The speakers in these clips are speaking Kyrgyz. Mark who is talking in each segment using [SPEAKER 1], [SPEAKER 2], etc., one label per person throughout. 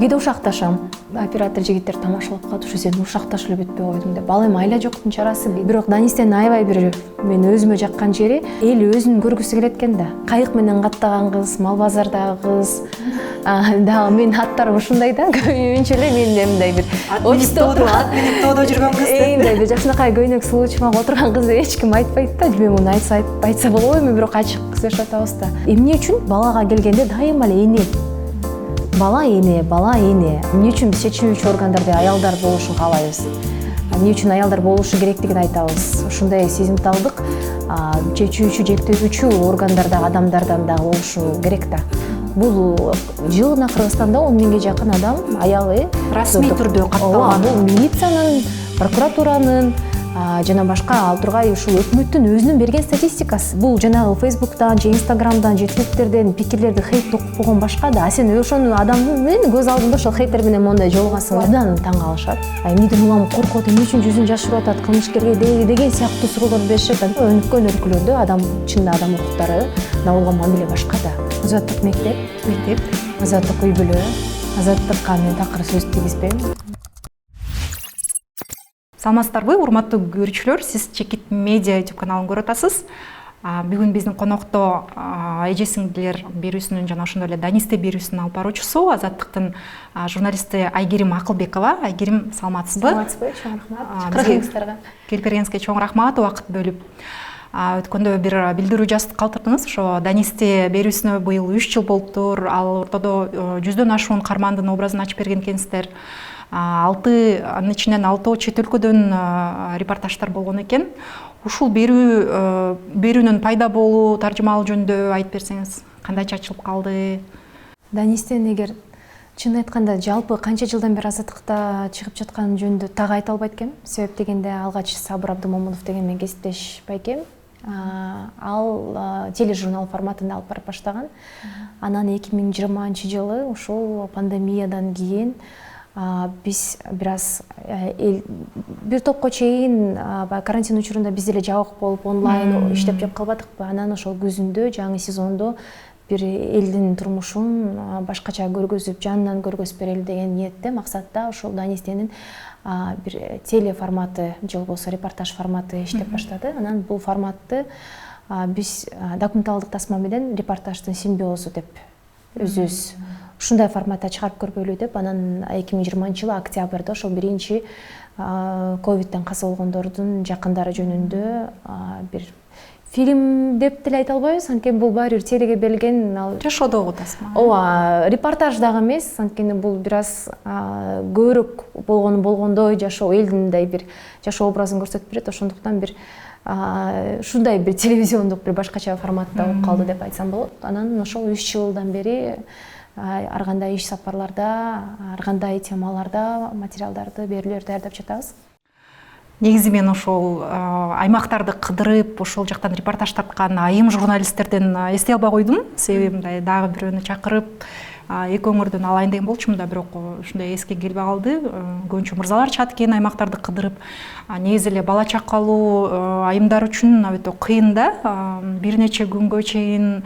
[SPEAKER 1] кээде ушакташам. Оператор жигиттер тамашалап калат, ушу сен ушакташып эле бүтпөй койдуң деп. Ал эми айла жоктун чарасы. Бирок Данистен аябай бир мен өзүмө жаккан жери эл өзүн көргүсү келет экен да. Кайык менен каттаган кыз, мал базардагы кыз. Дагы мен аттарым ушундай да. Көбүнчө эле мен мындай бир
[SPEAKER 2] ат менен тоодо жүргөн кыз.
[SPEAKER 1] Мындай бир жакшынакай көйнөк сулуучумак отурган кыз эч ким айтпайт да. Мен муну айтса болобу эми, бирок ачык сүйлөшүп атабыз да. Эмне үчүн балага келгенде дайыма эле эне. Бала эне. Эмне үчүн биз чечүүчү органдарда аялдар болушун каалайбыз? Эмне үчүн аялдар болушу керектигин айтабыз? Ушундай сезимталдык чечүүчү, жектөөчү органдардагы адамдардан дагы болушу керек да. Бул жылына Кыргызстанда 10 миңге жакын адам аялы
[SPEAKER 2] расмий түрдө катталган.
[SPEAKER 1] Бул милициянын, прокуратуранын жана башка ал тургай ушул өкмөттүн өзүнүн берген статистикасы. Бул жанагы Фейсбуктан же Инстаграмдан же Твиттерден пикирлерди хейт окугон башка да. Сен ошону адамдын менен көз алдында ошол хейтер менен мондай жолугасың. Абдан таң калышат. Эмнеден улам коркот, эмне үчүн жүзүн жашырып атат, кылмышкерге деген сыяктуу суроолорду беришет. Өнүккөн өлкөлөрдө адам чынында адам укуктары болгон мамиле башка да. Азаттык мектеп, азаттык үй бүлө, азаттыкка мен такыр сөз тийгизбейм.
[SPEAKER 2] Саламатсыздарбы, урматтуу көрүүчүлөр, сиз Чекит медиа YouTube каналын көрүп атасыз. Бүгүн биздин конокто эже сиңдилер берүүсүнүн жана ошондой эле Данисте берүүсүнүн алып баруучусу Азаттыктын журналисти Айгерим Акылбекова. Айгерим, саламатсызбы?
[SPEAKER 1] Саламатсызбы, чоң рахмат. Чакыргыңыздарга.
[SPEAKER 2] Келип бергениңизге чоң рахмат, убакыт бөлүп. Өткөндө бир билдирүү жазып калтырдыңыз. Ошо Данисте берүүсүнө быйыл 3 жыл болуптур. Ал ортодо 100дөн ашуун кармандын образын ачып берген экенсиздер. Анын ичинен 6 чет өлкөдөн репортаждар болгон экен. Ушул берүүнүн пайда болуу, таржымалоо жөнүндө айтып берсеңиз, кандайча ачылып калды?
[SPEAKER 1] Данистен эгер чын айтканда жалпы канча жылдан бери азаттыкта чыгып жаткан жөнүндө так айта албайт экенмин. Себеп дегенде алгач Сабыр Абдымомунов деген мен кесиптеш байкем. Ал тележурнал форматында алып барып баштаган. Анан 2020-жылы ушул пандемиядан кийин биз бир аз бир топко чейин карантин учурунда биз деле жабык болуп онлайн иштеп жеп калбадыкпы. Анан ошол күзүндө жаңы сезондо бир элдин турмушун башкача көргөзүп, жанынан көргөзүп берели деген ниетте, максатта ошол Данистенин бир телеформаты же болбосо репортаж форматы иштеп баштады. Анан бул форматты биз документалдык тасма менен репортаждын симбиозу деп өзүбүз ушундай форматта чыгарып көрбөйлү деп, анан 2020-жылы октябрда ошол биринчи ковидтен каза болгондордун жакындары жөнүндө бир фильм деп деле айта албайбыз, анткени бул баары бир телеге берилген
[SPEAKER 2] жашоодогу тасма.
[SPEAKER 1] Ооба, репортаж дагы эмес, анткени бул бир аз көбүрөөк болгондой жашоо, элдин мындай бир жашоо образын көрсөтүп берет. Ошондуктан бир ушундай бир телевизиондук бир башкача форматта болуп калды деп айтсам болот. Анан ошол 3 жылдан бери ар кандай иш сапарларда, ар кандай темаларда материалдарды, берүүлөрдү даярдап жатабыз.
[SPEAKER 2] Негизи мен ошол аймактарды кыдырып, ошол жактан репортаж тарткан айым журналисттерден эстей албай койдум. Себеби мындай дагы бирөөнү чакырып, эки өңүрдөн алайын деген болчумун да, бирок ушундай эске келбей калды. Көбүнчө мырзалар чыгат экен аймактарды кыдырып. Негизи эле бала чакалуу айымдар үчүн өтө кыйын да. Бир нече күнгө чейин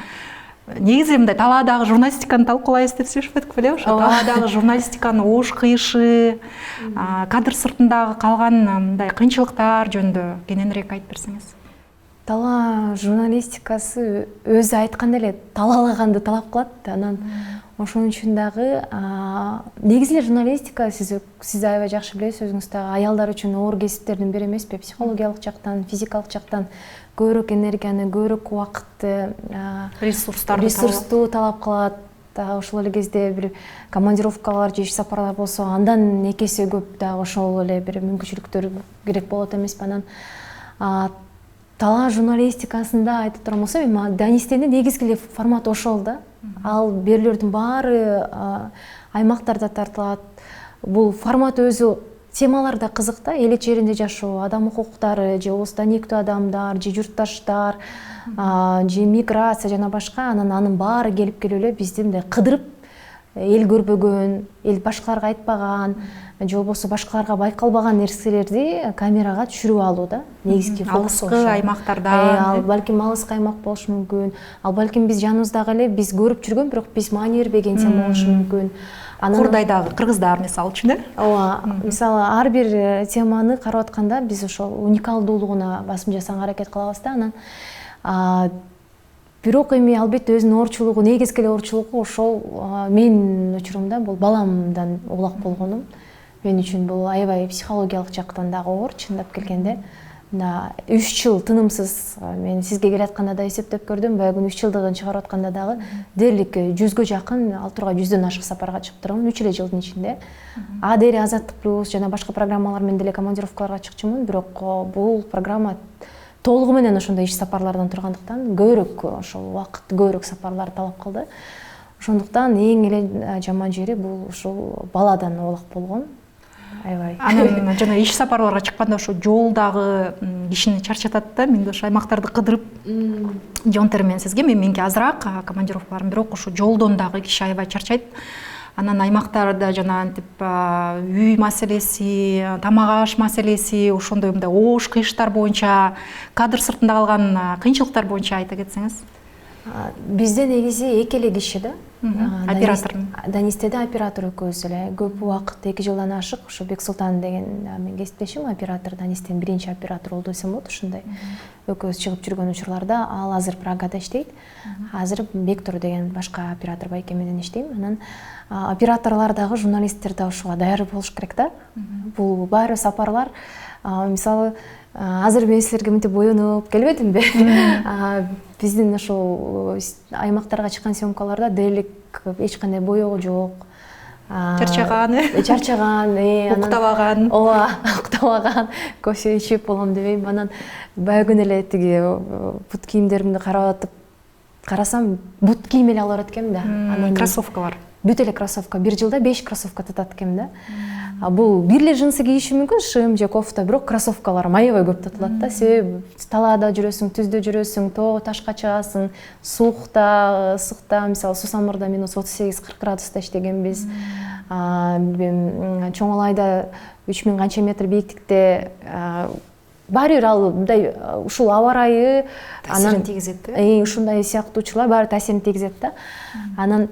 [SPEAKER 2] негизи мындай талаадагы журналистиканы талкуулайбыз деп сүйлөшүп өттүк беле, ошо талаадагы журналистиканын оош кыйышы, кадр сыртындагы калган мындай кыйынчылыктар жөнүндө кененирээк айтып берсеңиз.
[SPEAKER 1] Талаа журналистикасы өзү айткандай эле талаалаганды талап кылат. Анан ошон үчүн дагы негизи эле журналистика сиз аябай жакшы билесиз, өзүңүз дагы аялдар үчүн оор кесиптердин бири эмеспи? Психологиялык жактан, физикалык жактан көбүрөөк энергияны, көбүрөөк убакытты, ресурсту талап кылат. Ошол эле кезде бир командировкалар же иш сапарлар болсо, андан экесе көп дагы ошол эле бир мүмкүнчүлүктөр керек болот эмеспи? Анан талаа журналистикасында айтып турган болсом, Данистенин негизги эле форматы ошол да. Ал берүүлөрдүн баары аймактарда тартылат. Бул формат өзү темалар да кызык да, эл жеринде жашоо, адам укуктары, же болбосо данектүү адамдар, же журтташтар, же миграция жана башка, анын баары келип эле бизди мындай кыдырып, эл көрбөгөн, эл башкаларга айтпаган, же болбосо башкаларга байкалбаган нерселерди камерага түшүрүп алуу да. Негизги фокус ошол.
[SPEAKER 2] Алыскы аймактарда.
[SPEAKER 1] Ал балким алыскы аймак болушу мүмкүн. Ал балким биз жаныбыздагы эле биз көрүп жүргөн, бирок биз маани бербеген тема болушу мүмкүн.
[SPEAKER 2] Курдайдагы кыргыздар мисалы үчүн
[SPEAKER 1] ооба, мисалы ар бир теманы карап атканда биз ошол уникалдуулугуна басым жасаганга аракет кылабыз да. Анан бирок эми албетте өзүнүн оорчулугу, негизги эле оорчулугу ошол менин учурумда бул баламдан улак болгонум. Мен үчүн бул аябай психологиялык жактан дагы оор, чындап келгенде. 3 жыл тынымсыз, мен сизге келатканда да эсептеп көрдүм, баягы 3 жылдыгын чыгарып атканда дагы дээрлик 100гө жакын, ал тургай 100дөн ашык сапарга чыгып турмун 3 эле жылдын ичинде. Дээри Азаттык плюс жана башка программалар менен деле командировкаларга чыкчумун, бирок бул программа толугу менен ошондой иш сапарлардан тургандыктан көбүрөөк ошол убакыт, көбүрөөк сапарлар талап кылды. Ошондуктан эң эле жаман жери бул ушул баладан улак болгон. Аябай.
[SPEAKER 2] Анан жана иш сапарларга чыкканда ошо жолдагы кишини чарчатат да. Мен ошо аймактарды кыдырып жон термен сизге меники азыраак командировкаларым, бирок ошо жолдон дагы киши аябай чарчайт. Анан аймактарда жана антип үй маселеси, тамак аш маселеси, ошондой мындай оош кыйыштар боюнча, кадр сыртында калган кыйынчылыктар боюнча айта кетсеңиз.
[SPEAKER 1] Бизде негизи эки эле киши да.
[SPEAKER 2] Оператор.
[SPEAKER 1] Данистеде оператор экөөбүз эле. Көп убакыт 2 жылдан ашык ошо Бексултан деген менин кесиптешим оператор, Данистен биринчи оператор болду десем болот, ушундай. Экөөбүз чыгып жүргөн учурларда ал азыр Прагада иштейт. Азыр Бектур деген башка оператор байке менен иштейм. Анан операторлор дагы, журналисттер да ушуга даяр болуш керек да. Бул баары сапарлар, мисалы азыр мен силерге мынтип боюнуп келбедимби? Биздин ошол аймактарга чыккан съемкаларда дээрлик эч кандай боёгу жок.
[SPEAKER 2] Чарчаган,
[SPEAKER 1] уктабаган. Ооба, уктабаган, кофе ичип болом дебейм. Анан баягы эле тиги бут кийимдеримди карап карасам, бут кийим эле алып барат экенмин да.
[SPEAKER 2] Анан кроссовкалар.
[SPEAKER 1] Бүт эле кроссовка, бир жылда 5 кроссовка татат экенмин да. Бул бир эле джинсы кийишим мүмкүн, шым же кофта, бирок кроссовкаларым аябай көп татылат да. Себеби талаада жүрөсүң, түздө жүрөсүң, тоо ташка чыгасың, суукта, мисалы Сусамырда минус 38-40 градуста иштегенбиз. Чоң Алайда 3000 канча метр бийиктикте баары бир ал мындай ушул аба ырайы
[SPEAKER 2] таасирин тийгизет.
[SPEAKER 1] Ушундай сыяктуу учурлар баары таасирин тийгизет да. Анан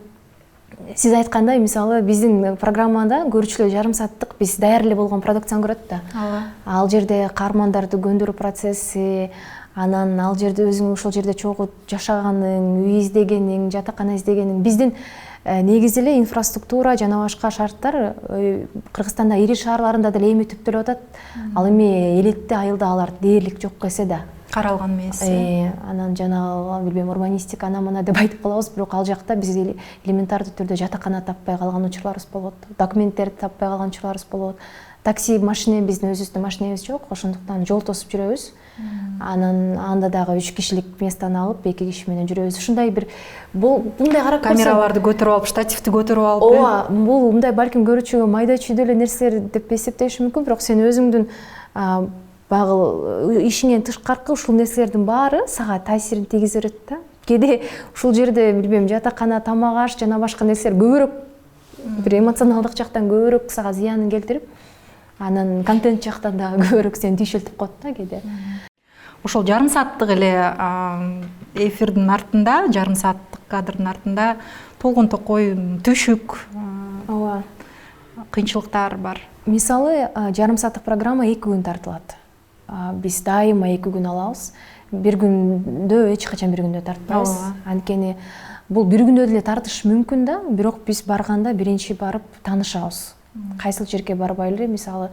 [SPEAKER 1] сиз айткандай, мисалы биздин программада көрүүчүлөр жарым сааттык биз даяр эле болгон продукцияны көрөт да. Ал жерде каармандарды көндүрүү процесси, анан ал жерде өзүң ошол жерде чогуу жашаганың, үй издегениң, жатакана издегениң, биздин негизи эле инфраструктура жана башка шарттар Кыргызстанда ири шаарларында деле эми түптөлүп атат. Ал эми элитте айылда алар дээрлик жок эсе да.
[SPEAKER 2] Каралган эмес.
[SPEAKER 1] Анан жана билбейм, урбанистика ана-мына деп айтып калабыз, бирок ал жакта биз элементардуу түрдө жатакана таппай калган учурларыбыз болот, документтерди таппай калган учурларыбыз болот. Такси, машина, биздин өзүбүздүн машинебиз жок, ошондуктан жол тосуп жүрөбүз. Анан анда дагы 3 кишилик местаны алып, 2 киши менен жүрөбүз. Ушундай бир мындай карап
[SPEAKER 2] камераларды көтөрүп алып, штативди көтөрүп алып.
[SPEAKER 1] Ооба, бул мындай балким көрүүчүгө майда чүйдө эле нерселер деп эсептеши мүмкүн, бирок сен өзүңдүн багы ишиңен тышкаркы ушул нерселердин баары сага таасирин тийгизе берет да. Кээде ушул жерде билбейм, жатакана, тамак аш жана башка нерселер көбүрөөк бир эмоционалдык жактан көбүрөөк сага зыянын келтирип, анан контент жактан дагы көбүрөөк сени түйшөлтүп коет да кээде.
[SPEAKER 2] Ошол жарым сааттык эле эфирдин артында, жарым сааттык кадрдын артында толгон токой түшүк,
[SPEAKER 1] ооба,
[SPEAKER 2] кыйынчылыктар бар.
[SPEAKER 1] Мисалы, жарым сааттык программа 2 күн тартылат. Биз дайыма 2 күн алабыз. Бир күндө эч качан бир күндө тартпайбыз. Анткени бул бир күндө деле тартыш мүмкүн да, бирок биз барганда биринчи барып таанышабыз. Кайсыл жерге барбай эле, мисалы,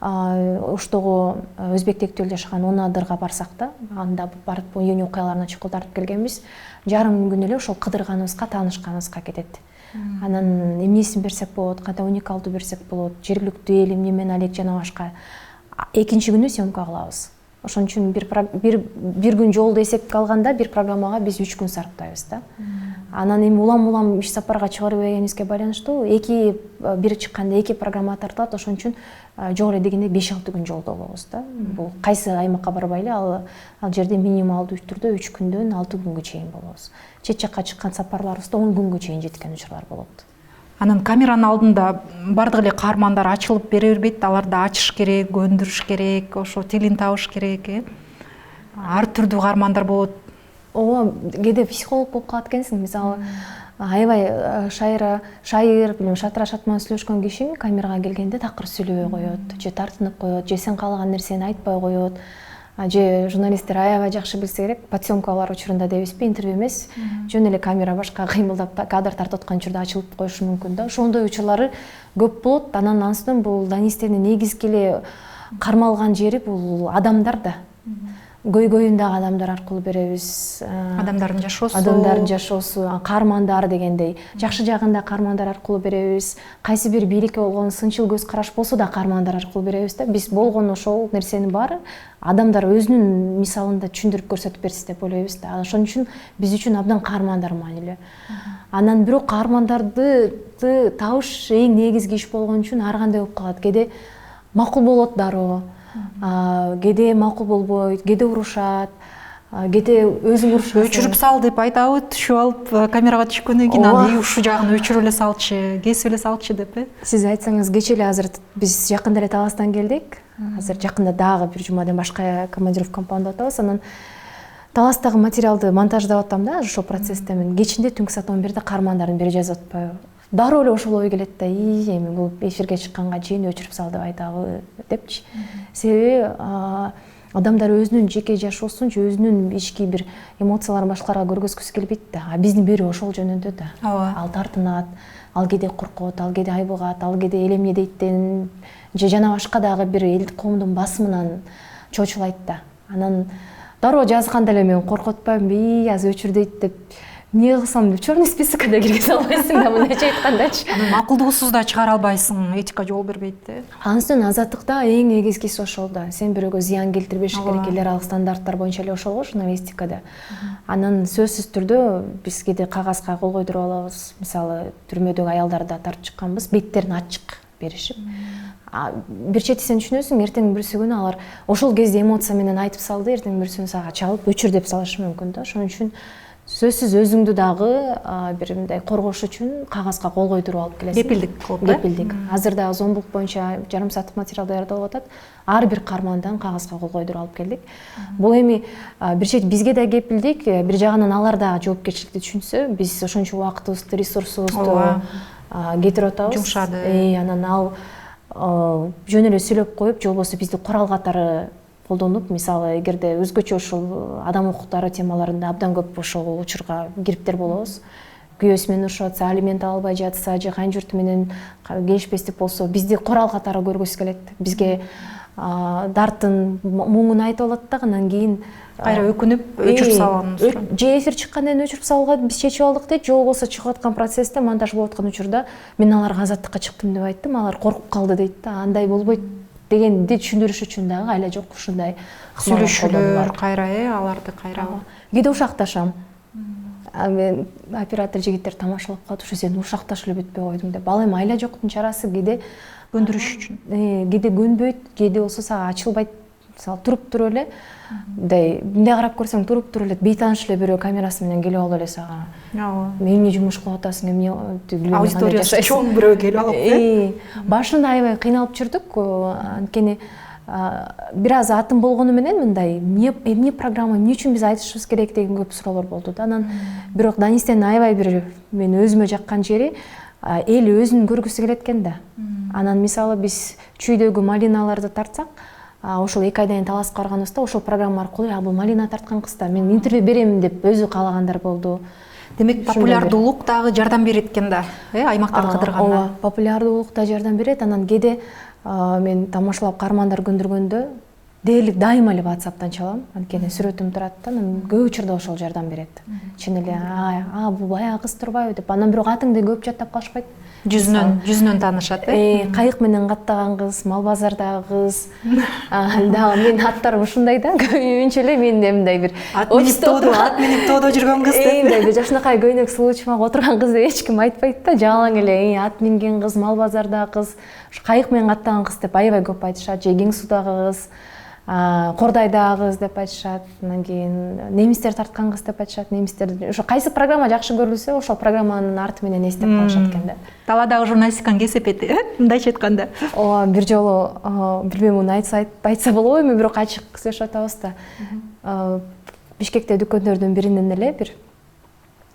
[SPEAKER 1] Оштогу өзбек тектүүлдө жашаган Онадырга барсак да, анда барып оюн окуяларына чукул тартып келгенбиз. Жарым күн эле ошол кыдырганыбызга, таанышканыбызга кетет. Анан эмнесин берсек болот, кандай уникалдуу берсек болот, жергиликтүү эл эмне менен алек жана башка. Экинчи күнү съемка кылабыз. Ошон үчүн бир күн жолду эсепке алганда бир программага биз 3 күн сарптайбыз да. Анан эми улам иш сапарга чыгарып бергенибизге байланыштуу бир чыкканда 2 программа тартылат, ошон үчүн жогору дегенде 5-6 күн жолдо болобуз да. Бул кайсы аймакка барбай эле ал жерде минималдуу түрдө 3 күндөн 6 күнгө чейин болобуз. Чет жакка чыккан сапарларыбызда 10 күнгө чейин жеткен учурлар болот.
[SPEAKER 2] Анан камеранын алдында бардык эле каармандар ачылып бере бербейт, аларды ачыш керек, көндүрүш керек, ошо тилин табыш керек. Ар түрдүү каармандар болот.
[SPEAKER 1] Ооба, кээде психолог болуп калат экенсиң. Мисалы, аябай шайыр билем шатыра шатман сүйлөшкөн киши камерага келгенде такыр сүйлөбөй коет же тартынып коет же сен каалаган нерсени айтпай коет же журналисттер аябай жакшы билсе керек подсъемкалар учурунда дейбизби интервью эмес жөн эле камера башка кыймылдап кадр тартып аткан учурда ачылып коюшу мүмкүн да ошондой учурлары көп болот. Анан ансынан бул Данистердин негизги эле кармалган жери бул адамдар да. Көйгөйүндөгү адамдар аркылуу беребиз. Адамдардын жашоосу, каармандар дегендей. Жакшы жагында каармандар аркылуу беребиз. Кайсы бир бийликке болгон сынчыл көз караш болсо да каармандар аркылуу беребиз да. Биз болгон ошол нерсенин баары адамдар өзүнүн мисалында түшүндүрүп көрсөтүп берсин деп ойлойбуз да. Ошон үчүн биз үчүн абдан каармандар маанилүү. Анан бирок каармандарды табыш эң негизги иш болгон үчүн ар кандай болуп калат. Кээде макул болот дароо. Кээде макул болбойт, кээде урушат, кээде өзүң урушат.
[SPEAKER 2] Өчүрүп сал деп айтабы, түшүп алып камерага түшкөндөн кийин аны ушул жагын өчүрүп эле салчы, кесип эле салчы деп.
[SPEAKER 1] Сиз айтсаңыз, кечээ эле азыр биз жакында эле Таластан келдик. Азыр жакында дагы бир жумадан башка командировкам деп атабыз. Анан Таластагы материалды монтаждап атам да, ошол процесстемин. Кечинде түнкү саат 11де каармандардын бири жазып атпайбы. Дароо эле ошол ой келет да, эми бул эфирге чыкканга чейин өчүрүп сал деп айтабы депчи. Себеби адамдар өзүнүн жеке жашоосун, өзүнүн ички бир эмоцияларын башкаларга көргөзгүсү келбейт да. Биздин бири ошол жөнүндө да. Ал тартынат, ал кээде коркот, ал кээде айбыгат, ал кээде эл эмне дейттен же жана башка дагы бир эл коомдун басымынан чочулайт да. Анан дароо жазганда эле мен коркуп атпаймынбы, азыр өчүр дейт деп эмне кылсам деп черный списокко да киргизе албайсың да, мындайча айткандачы.
[SPEAKER 2] Макулдугусуз да чыгара албайсың, этика жол бербейт да.
[SPEAKER 1] Ансын азаттыкта эң негизгиси ошол да. Сен бирөөгө зыян келтирбеш керек, эл аралык стандарттар боюнча эле ошол го журналистикада. Анан сөзсүз түрдө биз кээде кагазга кол койдуруп алабыз. Мисалы, түрмөдөгү аялдарды да тартып чыкканбыз, беттерин ачык беришип. Бир чети сен түшүнөсүң, эртең бирсү күнү алар ошол кезде эмоция менен айтып салды, эртең бирсү күнү сага чалып өчүр деп салышы мүмкүн да. Ошон үчүн сөзсүз өзүңдү дагы бир мындай коргош үчүн кагазга кол койдуруп алып келесиң.
[SPEAKER 2] Кепилдик кылып, да?
[SPEAKER 1] Кепилдик. Азыр дагы зомбулук боюнча жарым сааттык материал даярдалып атат. Ар бир каармандан кагазга кол койдуруп алып келдик. Бул эми бир чети бизге да кепилдик, бир жагынан алар дагы жоопкерчиликти түшүнсө, биз ошончо убактыбызды, ресурсубузду кетирип атабыз.
[SPEAKER 2] Жумшады.
[SPEAKER 1] Анан ал жөн эле сүйлөп коюп, же болбосо бизди курал катары колдонуп, мисалы, эгерде өзгөчө ушул адам укуктары темаларында абдан көп ошол учурга кириптер болобуз. Күйөөсү менен урушуп атса, алимент албай жатса, же кайын журту менен келишпестик болсо, бизди курал катары көргүсү келет. Бизге дартын, муңун айтып алат да, анан кийин
[SPEAKER 2] кайра өкүнүп өчүрүп салган.
[SPEAKER 1] Же эфир чыккандан кийин өчүрүп салууга биз чечип алдык дейт, же болбосо чыгып аткан процессте, монтаж болуп аткан учурда мен аларга азаттыкка чыктым деп айттым, алар коркуп калды дейт да. Андай болбойт дегенди түшүндүрүш үчүн дагы айла жок ушундай
[SPEAKER 2] сүйлөшүүлөр кайра аларды кайра.
[SPEAKER 1] Кээде ушакташам. Мен оператор жигиттер тамашалап калат, ушу сен ушакташып эле бүтпөй койдуң деп. Ал эми айла жоктун чарасы, кээде
[SPEAKER 2] көндүрүш үчүн.
[SPEAKER 1] Кээде көнбөйт, кээде болсо сага ачылбайт. Мисалы, туруп туруп эле, мындай карап көрсөң туруп туруп эле бейтааныш эле бирөө камерасы менен келип алып эле сага. Эмне жумуш кылып атасың, эмне
[SPEAKER 2] аудиториясы чоң бирөө келип алып.
[SPEAKER 1] Башында аябай кыйналып жүрдүк, анткени бир аз атын болгону менен мындай эмне программа, эмне үчүн биз айтышыбыз керек деген көп суроолор болду да. Анан бирок Данистен аябай бир мен өзүмө жаккан жери эл өзүн көргүсү келет экен да. Анан мисалы биз чүйдөгү малиналарды тартсак, ошол 2 айдан кийин Таласка барганыбызда ошол программа аркылуу бул малина тарткан кыз да, мен интервью берем деп өзү каалагандар болду.
[SPEAKER 2] Демек популярдуулук дагы жардам берет экен да, аймактарды кыдырганда.
[SPEAKER 1] Ооба, популярдуулук да жардам берет. Анан кээде мен тамашалап каармандар көндүргөндө дээрлик дайыма эле WhatsApp'тан чалам, анткени сүрөтүм турат да, анан көп учурда ошол жардам берет. Чын эле, бул баягы кыз турбайбы деп. Анан бирок атыңды көп жаттап калышпайт.
[SPEAKER 2] Жүзүнөн таанышат,
[SPEAKER 1] Кайык менен каттаган кыз, мал базардагы кыз. Дагы менин аттарым ушундай да, көбүнчө эле мен мындай бир
[SPEAKER 2] ат минип тоодо жүргөн кыз деп.
[SPEAKER 1] Мындай жашынакай көйнөк сулуучумак отурган кыз деп эч ким айтпайт да, жалаң эле ат минген кыз, мал базардагы кыз, кайык менен каттаган кыз деп аябай көп айтышат, же кең суудагы кыз, Кордайдагы кыз деп айтышат, анан кийин немистер тарткан кыз деп айтышат. Немистер ошо кайсы программа жакшы көрүлсө, ошол программанын арты менен эстеп калышат экен да.
[SPEAKER 2] Талаадагы журналистиканын кесепети, мындайча айтканда.
[SPEAKER 1] Ооба, бир жолу билбейм, муну айтса болобу эми, бирок ачык сүйлөшүп атабыз да. Бишкекте дүкөндөрдүн биринен эле бир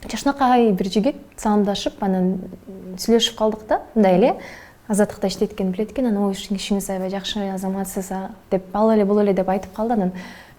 [SPEAKER 1] жакшынакай бир жигит саламдашып анан сүйлөшүп калдык да, мындай эле азаттыкта иштейт экен, билет экен. Анан ой ишиңиз аябай жакшы азаматсыз деп ал эле бул эле деп айтып калды. Анан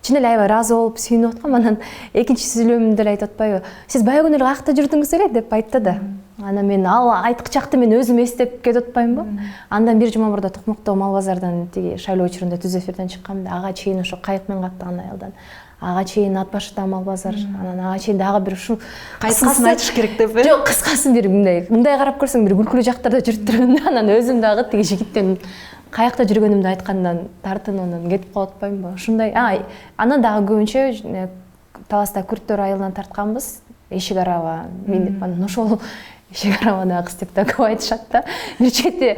[SPEAKER 1] чын эле аябай ыраазы болуп сүйүнүп аткам. Анан экинчи сүйлөмүмдө эле айтып атпайбы, сиз баягы күнү эле каякта жүрдүңүз эле деп айтты да. Анан мен ал айткычакты мен өзүм эстеп кетип атпаймынбы. Андан бир жума мурда Токмокто Мал базардан тиги шайлоо учурунда түз эфирден чыккам да, ага чейин ошо кайык менен каттаган аялдан, ага чейин ат башыда Мал базар, анан ага чейин дагы бир ушул
[SPEAKER 2] кайсысын айтыш керек деп э?
[SPEAKER 1] Жок, кыскасын бир мындай карап көрсөң бир күлкүлүү жактарда жүрүп турмун да. Анан өзүм дагы тиги жигиттен каякта жүргөнүмдү айткандан тартынуунан кетип калып атпаймынбы. Ушундай анан дагы көбүнчө Таласта Күрттөр айылынан тартканбыз, эшик араба минип, анан ошол эшик арабаны кыз деп да көп айтышат да. Бир чети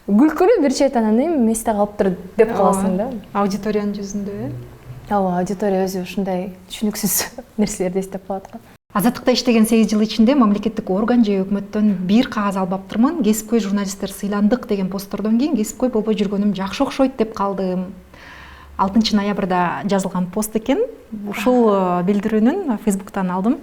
[SPEAKER 1] күлкүлүү, бир чети анан эместе калыптыр деп каласың да.
[SPEAKER 2] Аудиториянын жүзүндө э?
[SPEAKER 1] Ооба, аудитория өзү ушундай түшүнүксүз нерселерди эстеп калат го.
[SPEAKER 2] Азаттыкта иштеген 8 жыл ичинде мамлекеттик орган же өкмөттөн бир кагаз албаптырмын. Кесипкөй журналисттер сыйландык деген посттордон кийин кесипкөй болбой жүргөнүм жакшы окшойт деп калдым. 6 ноябрда жазылган пост экен. Ушул билдирүүнүн Facebook'тан алдым.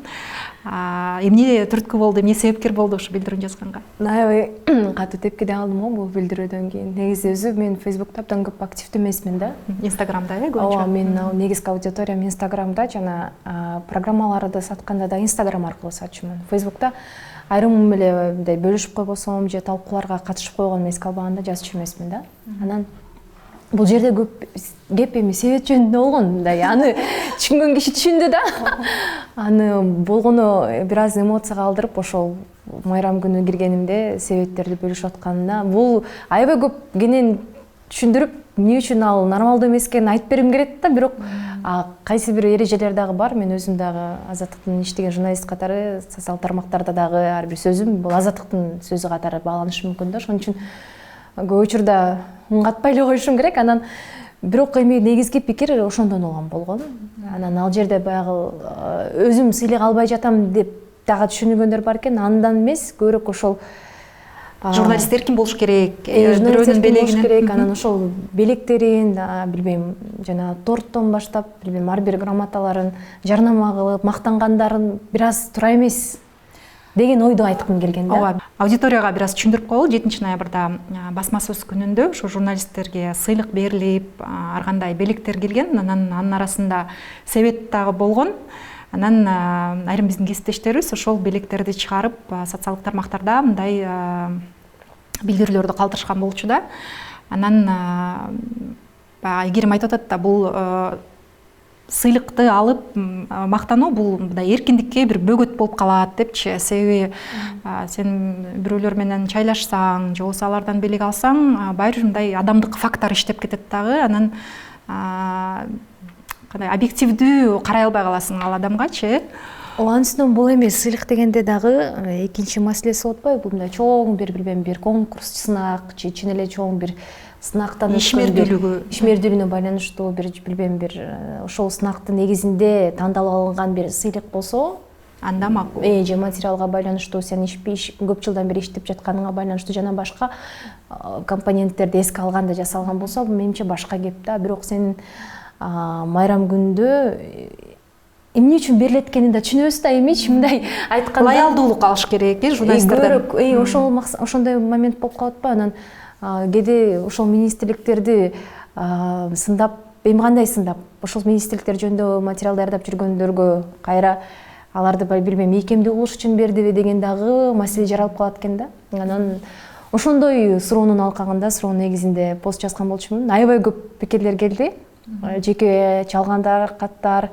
[SPEAKER 2] Эмне түрткү болду, эмне себепкер болду ушу билдирүүнү жазганга?
[SPEAKER 1] Аябай катуу тепкиден алдым бул билдирүүдөн кийин. Негизи өзү мен Facebook'та абдан көп активдүү эмесмин да.
[SPEAKER 2] Инстаграмда көбүнчө.
[SPEAKER 1] Ооба, мен негизги аудиториям Инстаграмда жана программаларды сатканда да Инстаграм аркылуу сатчумун. Facebook'та айрым эле мындай бөлүшүп койбосом же талкууларга катышып койгон эске албаганда жазчу эмесмин да. Анан бул жерде көп кеп эми себеп жөнүндө болгон, мындай аны түшүнгөн киши түшүндү да. Аны болгону бир аз эмоцияга алдырып, ошол майрам күнү киргенимде себептерди бөлүшүп атканына бул аябай көп кенен түшүндүрүп, эмне үчүн ал нормалдуу эмес экенин айтып бергим келет да. Бирок кайсы бир эрежелер дагы бар. Мен өзүм дагы Азаттыктын иштеген журналист катары социалдык тармактарда дагы ар бир сөзүм бул Азаттыктын сөзү катары бааланышы мүмкүн да. Ошон үчүн көп учурда үн катпай эле коюшум керек. Анан бирок эми негизги пикир ошондон улам болгон. Анан ал жерде баягы өзүм сыйлык албай жатам деп дагы түшүнүгөндөр бар экен. Андан эмес, көбүрөөк ошол
[SPEAKER 2] журналист эркин болуш керек,
[SPEAKER 1] бирөөнүн белегин, анан ошол белектерин, билбейм, жана торттон баштап, билбейм, ар бир грамоталарын жарнама кылып, мактангандарын бир аз туура эмес деген ойду айткым келген да.
[SPEAKER 2] Ооба, аудиторияга бир аз түшүндүрүп коелу. 7 ноябрда басма сөз күнүндө ошо журналисттерге сыйлык берилип, ар кандай белектер келген. Анын арасында себет дагы болгон. Анан айрым биздин кесиптештерибиз ошол белектерди чыгарып социалдык тармактарда мындай билдирүүлөрдү калтырышкан болчу да. Анан Айгерим айтып атат да, бул сыйлыкты алып мактануу бул мындай эркиндикке бир бөгөт болуп калат депчи. Себеби сен бирөөлөр менен чайлашсаң, же болбосо алардан белек алсаң, баары мындай адамдык фактор иштеп кетет дагы. Анан кандай объективдүү карай албай каласың ал адамгачы.
[SPEAKER 1] Анысынан бул эмес, сыйлык дегенде дагы экинчи маселеси болуп атпайбы? Бул мындай чоң бир конкурс, сынак, же чын эле чоң бир сынактан ишмердүүлүгүнө байланыштуу билбейм бир ошол сынактын негизинде тандалып алынган бир сыйлык болсо,
[SPEAKER 2] анда макул.
[SPEAKER 1] Же материалга байланыштуу, сен көп жылдан бери иштеп жатканыңа байланыштуу жана башка компоненттерди эске алганда жасалган болсо, бул менимче башка кеп да. Бирок сенин майрам күндө эмне үчүн берилет экенин да түшүнөбүз да. Эмичи мындай айтканда
[SPEAKER 2] лоялдуулук алыш керек журналисттерден.
[SPEAKER 1] Ошондой момент болуп калат ба. Анан кээде ошол министрликтерди сындап, эми кандай сындап, ошол министрликтер жөнүндө материал даярдап жүргөндөргө кайра аларды билбейм ийкемдүү кылыш үчүн бердиби деген дагы маселе жаралып калат экен да. Анан ошондой суроонун алкагында, суроонун негизинде пост жазган болчумун. Аябай көп пикирлер келди. Жеке чалгандар, каттар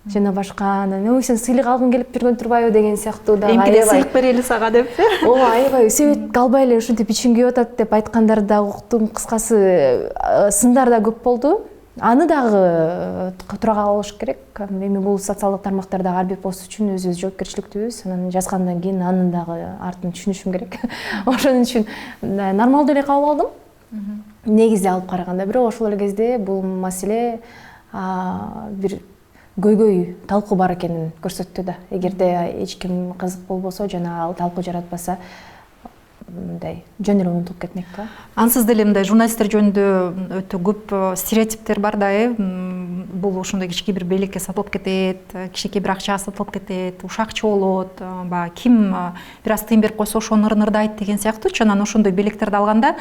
[SPEAKER 1] жана башка. Анан сен сыйлык алгың келип жүргөн турбайбы деген сыяктуу да.
[SPEAKER 2] Эмкиде сыйлык берели сага деп.
[SPEAKER 1] Ооба, аябай себеп албай эле ушинтип ичиң күйүп атат деп айткандарды да уктум. Кыскасы сындар да көп болду. Аны дагы туура алыш керек. Эми бул социалдык тармактардагы ар бир пост үчүн өзүбүз жоопкерчиликтүүбүз. Анан жазгандан кийин анын дагы артын түшүнүшүм керек. Ошон үчүн нормалдуу эле кабыл алдым. Негизи алып караганда, бирок ошол эле кезде бул маселе бир көйгөй талкуу бар экенин көрсөттү да. Эгерде эч ким кызык болбосо жана ал талкуу жаратпаса, мындай жөн эле унутуп кетмек да.
[SPEAKER 2] Ансыз деле мындай журналисттер жөнүндө өтө көп стереотиптер бар да. бул ошондой кичине бир белекке сатылып кетет, кичинекей бир акчага сатылып кетет, ушакчы болот, баягы ким бир аз тыйын берип койсо ошону ырнырдайт деген сыяктуучу. Анан ошондой белектерди алганда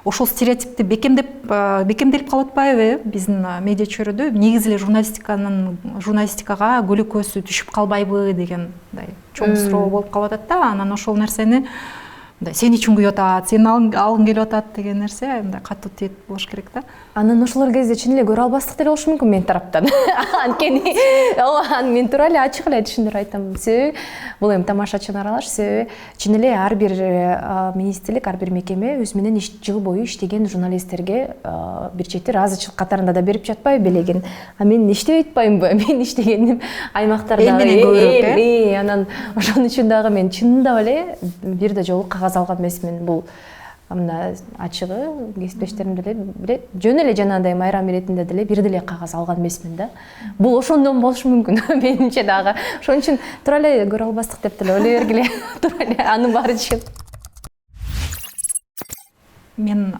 [SPEAKER 2] ошол стереотипти бекемделип калып атпайбы биздин медиа чөйрөдө? Негизи эле журналистикага көлөкөсү түшүп калбайбы деген мындай чоң суроо болуп калып атат да. Анан ошол нерсени сени үчүн күйүп атат, сени алгың келип атат деген нерсе мындай катуу тиет болуш керек да.
[SPEAKER 1] Анан ошолор кезде чын эле көрө албастык деле болушу мүмкүн менин тараптан. Анткени мен туура эле ачык эле түшүндүрүп айтам. Себеби бул эми тамашачыны аралаш, себеби чын эле ар бир министрлик, ар бир мекеме өз менен жыл бою иштеген журналисттерге бир чети ыраазычылык катарында да берип жатпайбы белегин. А мен иштебей атпаймынбы? Мен иштегеним аймактарда
[SPEAKER 2] эл менен көбүрөөк.
[SPEAKER 1] Анан ошон үчүн дагы мен чындап эле бир да жолу кагаз алган эмесмин. Бул мына ачыгы кесиптештерим деле билет. Жөн эле жанагындай майрам иретинде деле бир деле кагаз алган эмесмин да. Бул ошондон болушу мүмкүн менимче дагы. Ошон үчүн туура эле көрө албастык деп деле ойлой бергиле. Туура эле анын баары чын.
[SPEAKER 2] Мен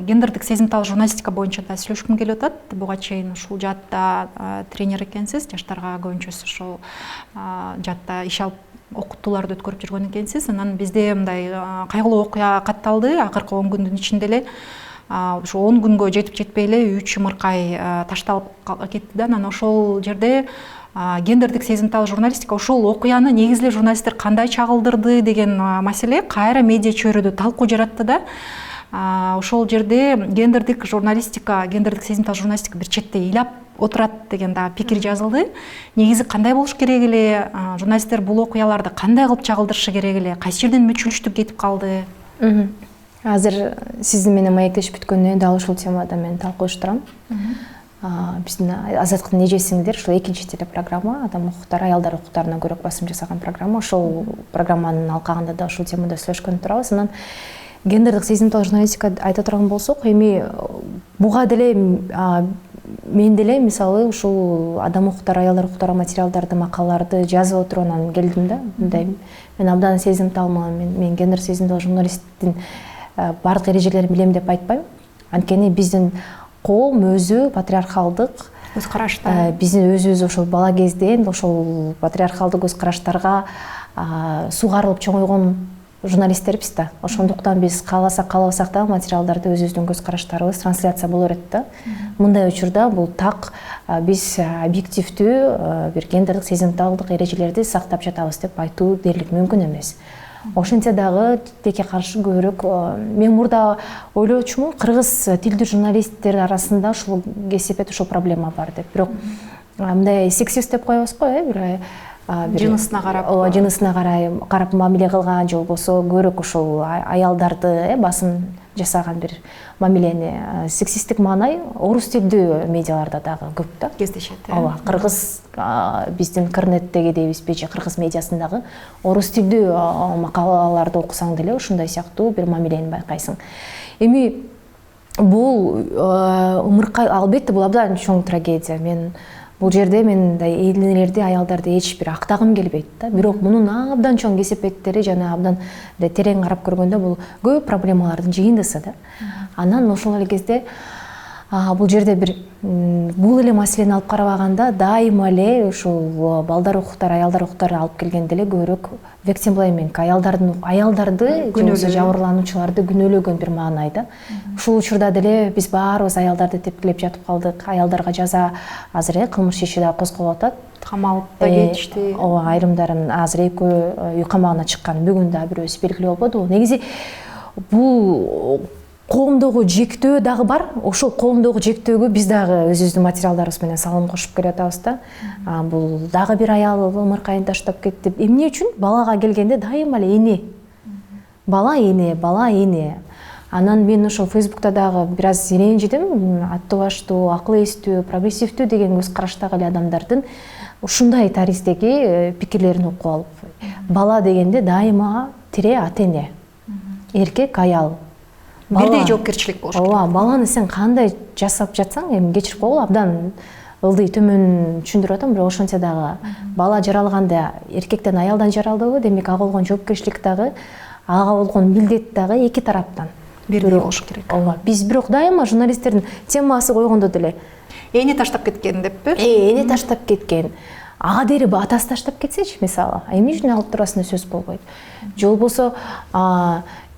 [SPEAKER 2] гендердик сезимтал журналистика боюнча да сүйлөшкүм келип атат. Буга чейин ушул жаатта тренер экенсиз, жаштарга көбүнчөсү ошол жаатта иш алып окутууларды өткөрүп жүргөн экенсиз. Анан бизде мындай кайгылуу окуя катталды акыркы 10 күндүн ичинде эле. Ошо 10 күнгө жетип жетпей эле 3 ымыркай ташталып кетти да. Анан ошол жерде гендердик сезимтал журналистика ошол окуяны негизи эле журналисттер кандай чагылдырды деген маселе кайра медиа чөйрөдө талкуу жаратты да. Ошол жерде гендердик журналистика, гендердик сезимтал журналистика бир четте ыйлап отурат деген да пикир жазылды. Негизи кандай болуш керек эле, журналисттер бул окуяларды кандай кылып чагылдырышы керек эле, кайсы жерден мүчүлүштүк кетип калды?
[SPEAKER 1] Азыр сиздин менен маектешип бүткөндөн кийин дал ушул темада мен талкуулашып турам. Биздин Азаттыктын эжесиңдер ушул экинчи телепрограмма, адам укуктары, аялдар укуктарына көбүрөөк басым жасаган программа. Ошол программанын алкагында да ушул темада сүйлөшкөн турабыз. Анан гендердик сезимтал журналистика айта турган болсок, эми буга деле мен деле мисалы ушул адам укуктары, аялдар укуктары материалдарды, макалаларды жазып отуруп анан келдим да. Мындай мен абдан сезимталмын, мен гендер сезимтал журналисттин бардык эрежелерин билем деп айтпайм. Анткени биздин коом өзү патриархалдык
[SPEAKER 2] көз карашта.
[SPEAKER 1] Биздин өзүбүз ошол бала кезден ошол патриархалдык көз караштарга сугарылып чоңойгон журналисттербиз да. Ошондуктан биз кааласак каалабасак да материалдарды өзүбүздүн көз караштарыбыз трансляция боло берет да. Мындай учурда бул так биз объективдүү бир гендердик сезимталдык эрежелерди сактап жатабыз деп айтуу дээрлик мүмкүн эмес. Ошентсе дагы тилекке каршы көбүрөөк мен мурда ойлочумун, кыргыз тилдүү журналисттер арасында ушул кесепет, ушул проблема бар деп. Бирок мындай сексист деп коебузго, бир
[SPEAKER 2] жынысына
[SPEAKER 1] карап мамиле кылган же болбосо көбүрөөк ошол аялдарды басым жасаган бир мамилени, сексисттик маанай орус тилдүү медиаларда дагы көп да
[SPEAKER 2] кездешет.
[SPEAKER 1] Ооба, кыргыз биздин Кырнеттеги дейбизби же кыргыз медиасындагы орус тилдүү макалаларды окусаң деле ушундай сыяктуу бир мамилени байкайсың. Эми бул ымыркай, албетте бул абдан чоң трагедия. Мен бул жерде энелерди, аялдарды эч бир актагым келбейт да. Бирок мунун абдан чоң кесепеттери жана абдан терең карап көргөндө бул көп проблемалардын жыйындысы да. Анан ошол эле кезде бул жерде бир бул эле маселени алып карабаганда дайыма эле ушул балдар укуктары, аялдар укуктары алып келгенде эле көбүрөөк victim-blaming, аялдарды же жабырлануучуларды күнөөлөгөн бир маанай да. Ушул учурда деле биз баарыбыз аялдарды тепкилеп жатып калдык. Аялдарга жаза азыр кылмыш иши да козголуп атат.
[SPEAKER 2] Камалып да кетишти.
[SPEAKER 1] Ооба, айрымдарын азыр экөө үй камагына чыккан, бүгүн да бирөөсү белгилүү болбоду. Негизи бул коомдогу жектөө дагы бар. Ошол коомдогу жектөөгө биз дагы өзүбүздүн материалдарыбыз менен салым кошуп келе атабыз да. Бул дагы бир аял ымыркайын таштап кетти. Эмне үчүн? Балага келгенде дайыма эле эне. Бала эне. Анан мен ошол Фейсбукта дагы бир аз ренжидим. Аттуу баштуу, акыл эстүү, прогрессивдүү деген көз караштагы эле адамдардын ушундай тариздеги пикирлерин окуп алып. Бала дегенде дайыма тире ата эне. Эркек, аял.
[SPEAKER 2] Бирдей жоопкерчилик болуш керек.
[SPEAKER 1] Ооба, баланы сен кандай жасап жатсаң, эми кечирип койгула, абдан ылдый төмөн түшүндүрүп атам, бирок ошентсе дагы бала жаралганда эркектен аялдан жаралдыбы, демек ага болгон жоопкерчилик дагы, ага болгон милдет дагы эки тараптан.
[SPEAKER 2] бирдей болуш керек.
[SPEAKER 1] ооба биз бирок дайыма журналисттердин темасы койгондо деле
[SPEAKER 2] Эни таштап кеткен деппи?
[SPEAKER 1] эне таштап кеткен, ага дери атасы таштап кетсечи мисалы, эмне үчүн алып турасында сөз болбойт. Же болбосо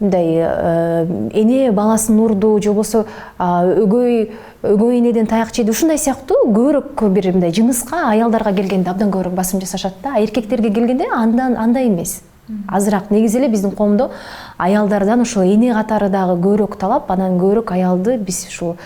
[SPEAKER 1] мындай эне баласын урду, же болбосо өгөй энеден таяк жеди, ушундай сыяктуу көбүрөөк бир мындай жымыска аялдарга келгенде абдан көбүрөөк басым жасашат да. Эркектерге келгенде андай эмес. Азыраак негизи эле биздин коомдо аялдардан ошо эне катары дагы көбүрөөк талап, анан көбүрөөк аялды биз ушул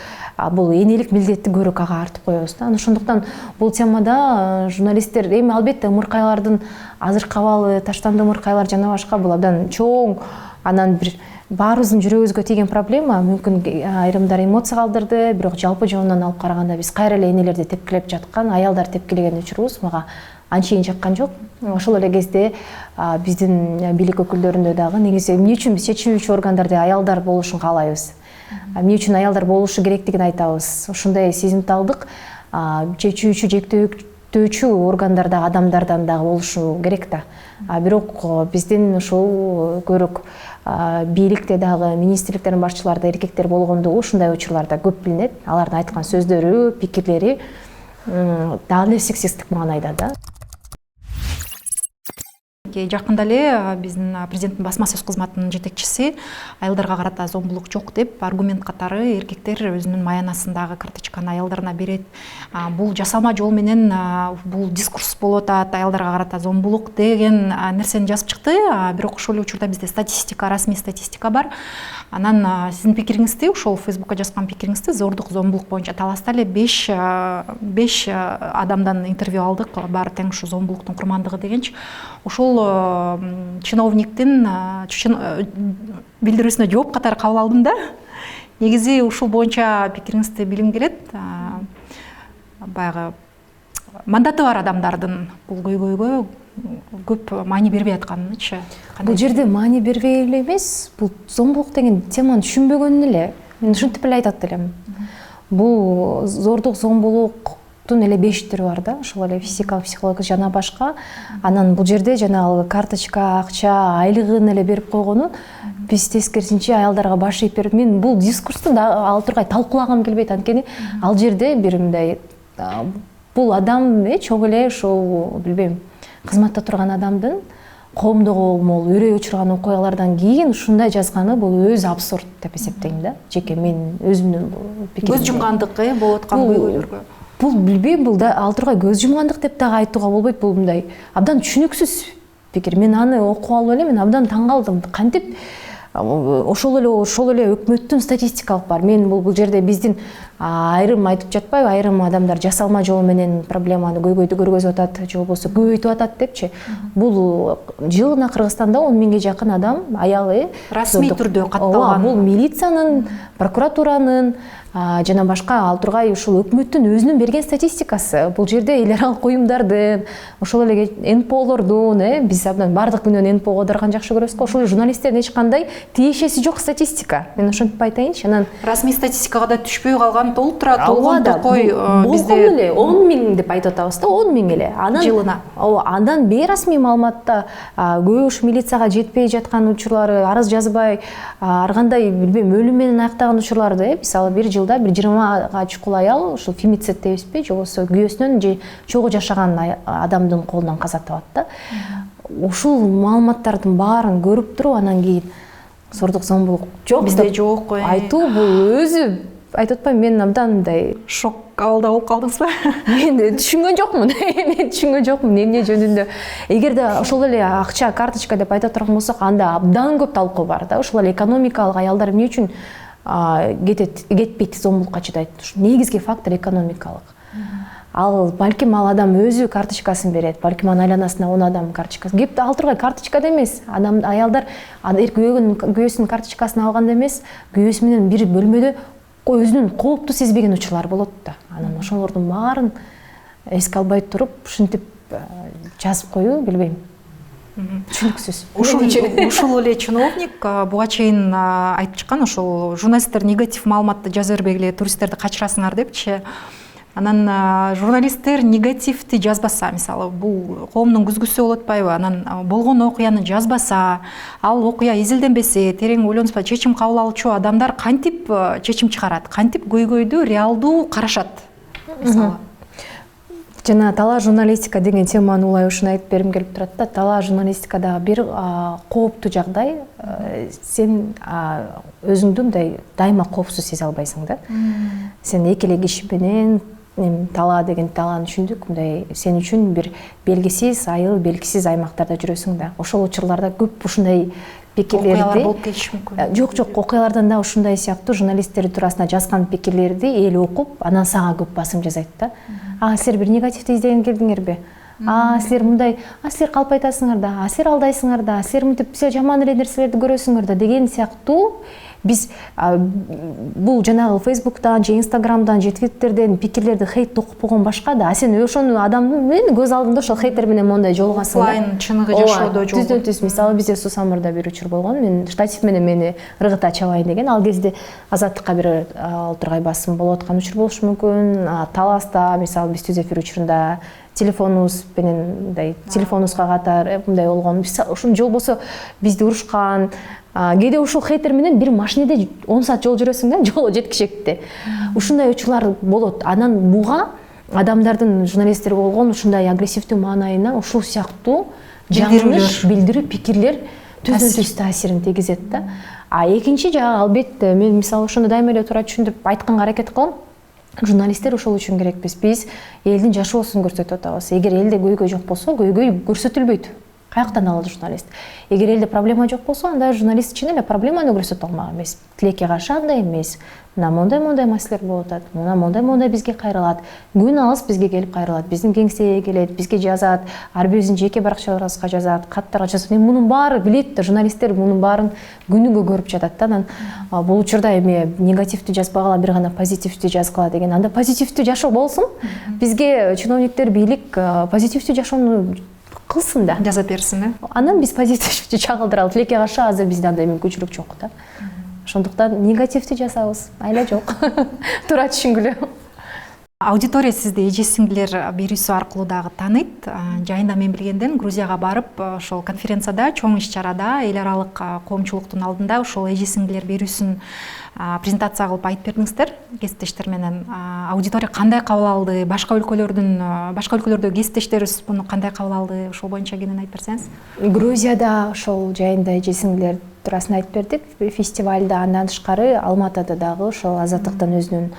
[SPEAKER 1] бул энелик милдетти көбүрөөк ага артып коебуз да. Ошондуктан бул темада журналисттер эми албетте ымыркайлардын азыркы абалы, таштандуу ымыркайлар жана башка бул абдан чоң, анан бир баарыбыздын жүрөгүбүзгө тийген проблема. Мүмкүн айрымдар эмоция калтырды, бирок жалпы жоонунан алып караганда биз кайра эле энелерди тепкилеп жаткан, аялдар тепкилеген учурубуз мага анчейин жаккан жок. Ошол эле кезде биздин бийлик өкүлдөрүндө дагы негизи эмне үчүн биз чечүүчү органдарда аялдар болушун каалайбыз, эмне үчүн аялдар болушу керектигин айтабыз. Ошондой сезимталдык чечүүчү, жектөөчү органдардагы адамдардан дагы болушу керек да. Бирок биздин ушул көбүрөөк бийликте дагы министрликтердин башчыларында эркектер болгондугу ушундай учурларда көп билинет. Алардын айткан сөздөрү, пикирлери дагы эле сексисттик маанайда да.
[SPEAKER 2] Жакында эле биздин президенттин басма сөз кызматынын жетекчиси аялдарга карата зомбулук жок деп аргумент катары эркектер өзүнүн маянасындагы карточканы аялдарына берет. Бул жасалма жол менен бул дискурс болуп атат, аялдарга карата зомбулук деген нерсени жазып чыкты. Бирок ошол эле учурда бизде статистика, расмий статистика бар. Анан сиздин пикириңизди, ошол Фейсбукка жазган пикириңизди зордук, зомбулук боюнча таласта эле 5 адамдан интервью алдык, баары тең ушу зомбулуктун курмандыгы дегенчи. Ошол чиновниктин билдирүүсүнө жооп катары кабыл алдым да. Негизи ушул боюнча пикириңизди билгим келет. Баягы мандаты бар адамдардын бул көйгөйгө көп маани бербей атканычы.
[SPEAKER 1] Бул жерде маани бербей эле эмес, бул зомбулук деген теманы түшүнбөгөнүн эле мен ушинтип эле айтат элем. Бул зордук, зомбулуктун эле 5 түрү бар да, ошол эле физикалык, психологик жана башка. Анан бул жерде жанагы карточка, акча, айлыгын эле берип койгону биз тескерисинче аялдарга баш ийип берип, мен бул дискурсту да ал тургай талкуулагым келбейт. Анткени ал жерде бир мындай бул адам чоң эле ошол билбейм кызматта турган адамдын коомдогу могул үрөй учурган окуялардан кийин ушундай жазганы бул өзү абсурд деп эсептейм да. Жеке мен өзүмдүн пикирим.
[SPEAKER 2] Көз жумгандык болуп аткан көйгөйлөргө.
[SPEAKER 1] Бул билбейм, бул да ал тургай көз жумгандык деп дагы айтууга болбойт. Бул мындай абдан түшүнүксүз пикир. Мен аны окуп алып эле мен абдан таң калдым. Кантип ошол эле өкмөттүн статистикалык бар. Мен бул жерде биздин айрым айтып жатпайбы, айрым адамдар жасалма жол менен проблеманы көйгөйдү көргөзүп атат, же болбосо көбөйтүп атат депчи. Бул жылына Кыргызстанда 10 миңге жакын адам, аялы
[SPEAKER 2] расмий түрдө катталган.
[SPEAKER 1] Бул милициянын, прокуратуранын жана башка ал тургай ушул өкмөттүн өзүнүн берген статистикасы. Бул жерде эл аралык уюмдардын, ошол эле НПОлордун, биз абдан бардык күнөө НПОго оодарган жакшы көрөбүз го, ошол журналисттердин эч кандай тиешеси жок статистика. Мен ошентип айтайынчы. Анан
[SPEAKER 2] расмий статистикага да түшпөй калган толтура толгондокой
[SPEAKER 1] бизде эле 10 миң деп айтып атабыз да, 10 миң эле. Анан
[SPEAKER 2] жылына.
[SPEAKER 1] Андан бейрасмий маалыматта көп ушу милицияга жетпей жаткан учурлары, арыз жазбай, ар кандай билбейм өлүм менен аяктаган учурларды, мисалы бир жылда бир 20га чукул аял ушул фемицид дейбизби, же болбосо күйөөсүнөн же чогуу жашаган адамдын колунан каза табат да. Ушул маалыматтардын баарын көрүп туруп анан кийин зордук, зомбулук жок
[SPEAKER 2] бизде жок кой.
[SPEAKER 1] Айтуу бул өзү айтып атпайм, мен абдан мындай
[SPEAKER 2] шок абалда болуп калдыңызбы?
[SPEAKER 1] Мен түшүнгөн жокмун. Мен түшүнгөн жокмун эмне жөнүндө. Эгерде ошол эле акча, карточка деп айта турган болсок, анда абдан көп талкуу бар да. Ошол эле экономикалык аялдар эмне үчүн кетпейт, зомбулукка чыдайт. Негизги фактор экономикалык. Ал балким ал адам өзү карточкасын берет, балким анын айланасына 10 адам карточкасын. Кеп ал тургай карточкада эмес, аялдар күйөөсүнүн карточкасын алганда эмес, күйөөсү менен бир бөлмөдө өзүнүн коопту сезбеген учурлар болот да. Анан ошолордун баарын эске албай туруп, ушинтип жазып коюу, билбейм. Түшүнүксүз.
[SPEAKER 2] Ушул эле чиновник буга чейин айтып чыккан, ошол журналисттер негатив маалыматты жаза бербегиле, туристтерди качырасыңар депчи. Анан журналисттер негативди жазбаса, мисалы, бул коомдун күзгүсү болуп атпайбы? Анан болгон окуяны жазбаса, ал окуя изилденбесе, терең ойлонбай чечим кабыл алуучу адамдар кантип чечим чыгарат? Кантип көйгөйдү реалдуу карашат? Мисалы.
[SPEAKER 1] Жана талаа журналистика деген теманы улай ушуну айтып бергим келип турат да. Талаа журналистикадагы бир кооптуу жагдай, сен өзүңдү мындай дайыма коопсуз сезе албайсың да. Сен эки эле киши менен талаа деген талааны түшүндүк, мындай сен үчүн бир белгисиз айыл, белгисиз аймактарда жүрөсүң да. Ошол учурларда көп ушундай пикирлерди
[SPEAKER 2] болуп кетиши мүмкүн.
[SPEAKER 1] Жок, окуялардан да ушундай сыяктуу журналисттер туурасында жазган пикирлерди эл окуп, анан сага көп басым жасайт да. Силер бир негативди издеген келдиңерби? Силер мындай, силер калп айтасыңар да, силер алдайсыңар да, силер мынтип силер жаман эле нерселерди көрөсүңөр да деген сыяктуу биз бул жанагы Фейсбуктан же Инстаграмдан же Твиттерден пикирлерди хейт окуп болгон башка да, сен ошону адамдын менен көз алдында ошол хейтер менен мондай жолугасың да.
[SPEAKER 2] Офлайн чыныгы жашоодо жолугуп.
[SPEAKER 1] Түз, мисалы бизде Сусамырда бир учур болгон, мен штатив менен мени ыргыта чабайын деген, ал кезде Азаттыкка бир тургай басым болуп аткан учур болушу мүмкүн. Таласта мисалы биз түз эфир учурунда телефонубуз менен мындай телефонубузга катар мындай болгон. Ошол жол болсо бизди урушкан. Кээде ушул хейтер менен бир машинеде 10 саат жол жүрөсүң да, жолу жеткичекте. Ушундай учурлар болот. Анан буга адамдардын журналисттер болгон ушундай агрессивдүү маанайына ушул сыяктуу жаңылыш билдирүү пикирлер түз таасирин тийгизет да. Экинчи жагы албетте мен мисалы ошону дайыма эле туура түшүндүрүп айтканга аракет кылам. Журналисттер ошол үчүн керекпиз. Биз элдин жашоосун көрсөтүп атабыз. Эгер элде көйгөй жок болсо, көйгөй көрсөтүлбөйт. Каяктан алат журналист? Эгер элде проблема жок болсо, анда журналист чын эле проблеманы көрсөтө алмак эмес. Тилекке каршы андай эмес. Мына мондай маселелер болуп атат. Мына мондай бизге кайрылат. Күн алыс бизге келип кайрылат. Биздин кеңсеге келет, бизге жазат, ар бирибиздин жеке баракчаларыбызга жазат, каттарга жазат. Мунун баары билет да, журналисттер мунун баарын күнүгө көрүп жатат да. Анан бул учурда эми негативдүү жазбагыла, бир гана позитивдүү жазгыла деген. Анда позитивдүү жашоо болсун. Бизге чиновниктер, бийлик позитивдүү жашоону кылсын да.
[SPEAKER 2] Жаза берсин, э?
[SPEAKER 1] Анан биз позитивдүү чагылдыралы. Тилекке каршы азыр бизде андай мүмкүнчүлүк жок да. Ошондуктан негативдүү жасабыз. Айла жок. Туура түшүнгүлө.
[SPEAKER 2] Аудитория сизди эже сиңдилер берүүсү аркылуу дагы тааныйт. Жайында мен билгенден Грузияга барып, ошол конференцияда, чоң иш-чарада, эл аралык коомчулуктун алдында ошол эже сиңдилер берүүсүн презентация кылып айтып бердиңиздер кесиптештер менен. Аудитория кандай кабыл алды? Башка өлкөлөрдө кесиптештерибиз буну кандай кабыл алды? Ошол боюнча кенен айтып берсеңиз.
[SPEAKER 1] Грузияда ошол жайында эже сиңдилер туурасында айтып бердик. Фестивалда, андан тышкары Алматада дагы ошол Азаттыктын өзүнүн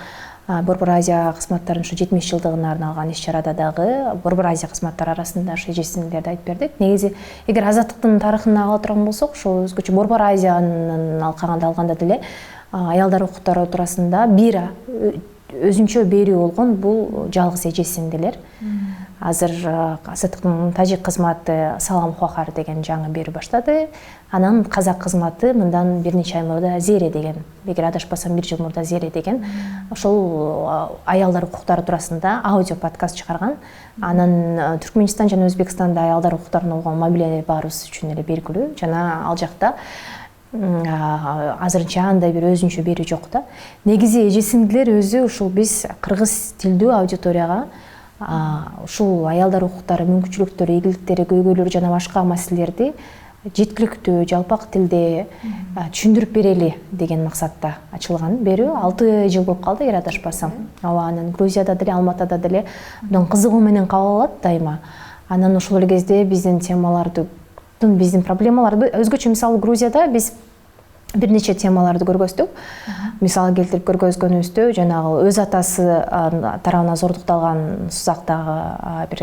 [SPEAKER 1] Борбор Азия кызматтарынын 70 жылдыгына арналган иш-чарада дагы Борбор Азия кызматтары арасында эже сиңдилерди айтып бердик. Негизи, эгер Азаттыктын тарыхын ала турган болсок, ошол өзгөчө Борбор Азиянын алганда деле аялдар укуктары туурасында бир өзүнчө берүү болгон бул жалгыз эже сиңдилер. Азыр Азаттыктын тажик кызматы Салам Хуахар деген жаңы берүү баштады. Анан казак кызматы мындан бир нече ай мурда Зере деген, эгер адашпасам 1 жыл мурда Зере деген, ошол аялдар укуктары туурасында аудио подкаст чыгарган. Анан Түркмөнстан жана Өзбекстанда аялдар укуктарына болгон мамиле баарыбыз үчүн эле белгилүү. Жана ал жакта азырынча андай бир өзүнчө берүү жок да. Негизи эже сиңдилер өзү ушул биз кыргыз тилдүү аудиторияга ушул аялдар укуктары, мүмкүнчүлүктөрү, ийгиликтери, көйгөйлөрү жана башка маселелерди жеткиликтүү, жалпак тилде түшүндүрүп берели деген максатта ачылган берүү. 6 жыл болуп калды, эгер адашпасам. Анан Грузияда деле, Алматада деле абдан кызыгуу менен кабыл алат дайыма. Анан ошол эле кезде биздин темаларды, биздин проблемаларды өзгөчө, мисалы Грузияда биз бир нече темаларды көргөздүк. Мисалы келтирип көргөзгөнүбүздө жанагы өз атасы тарабынан зордукталган Сузактагы бир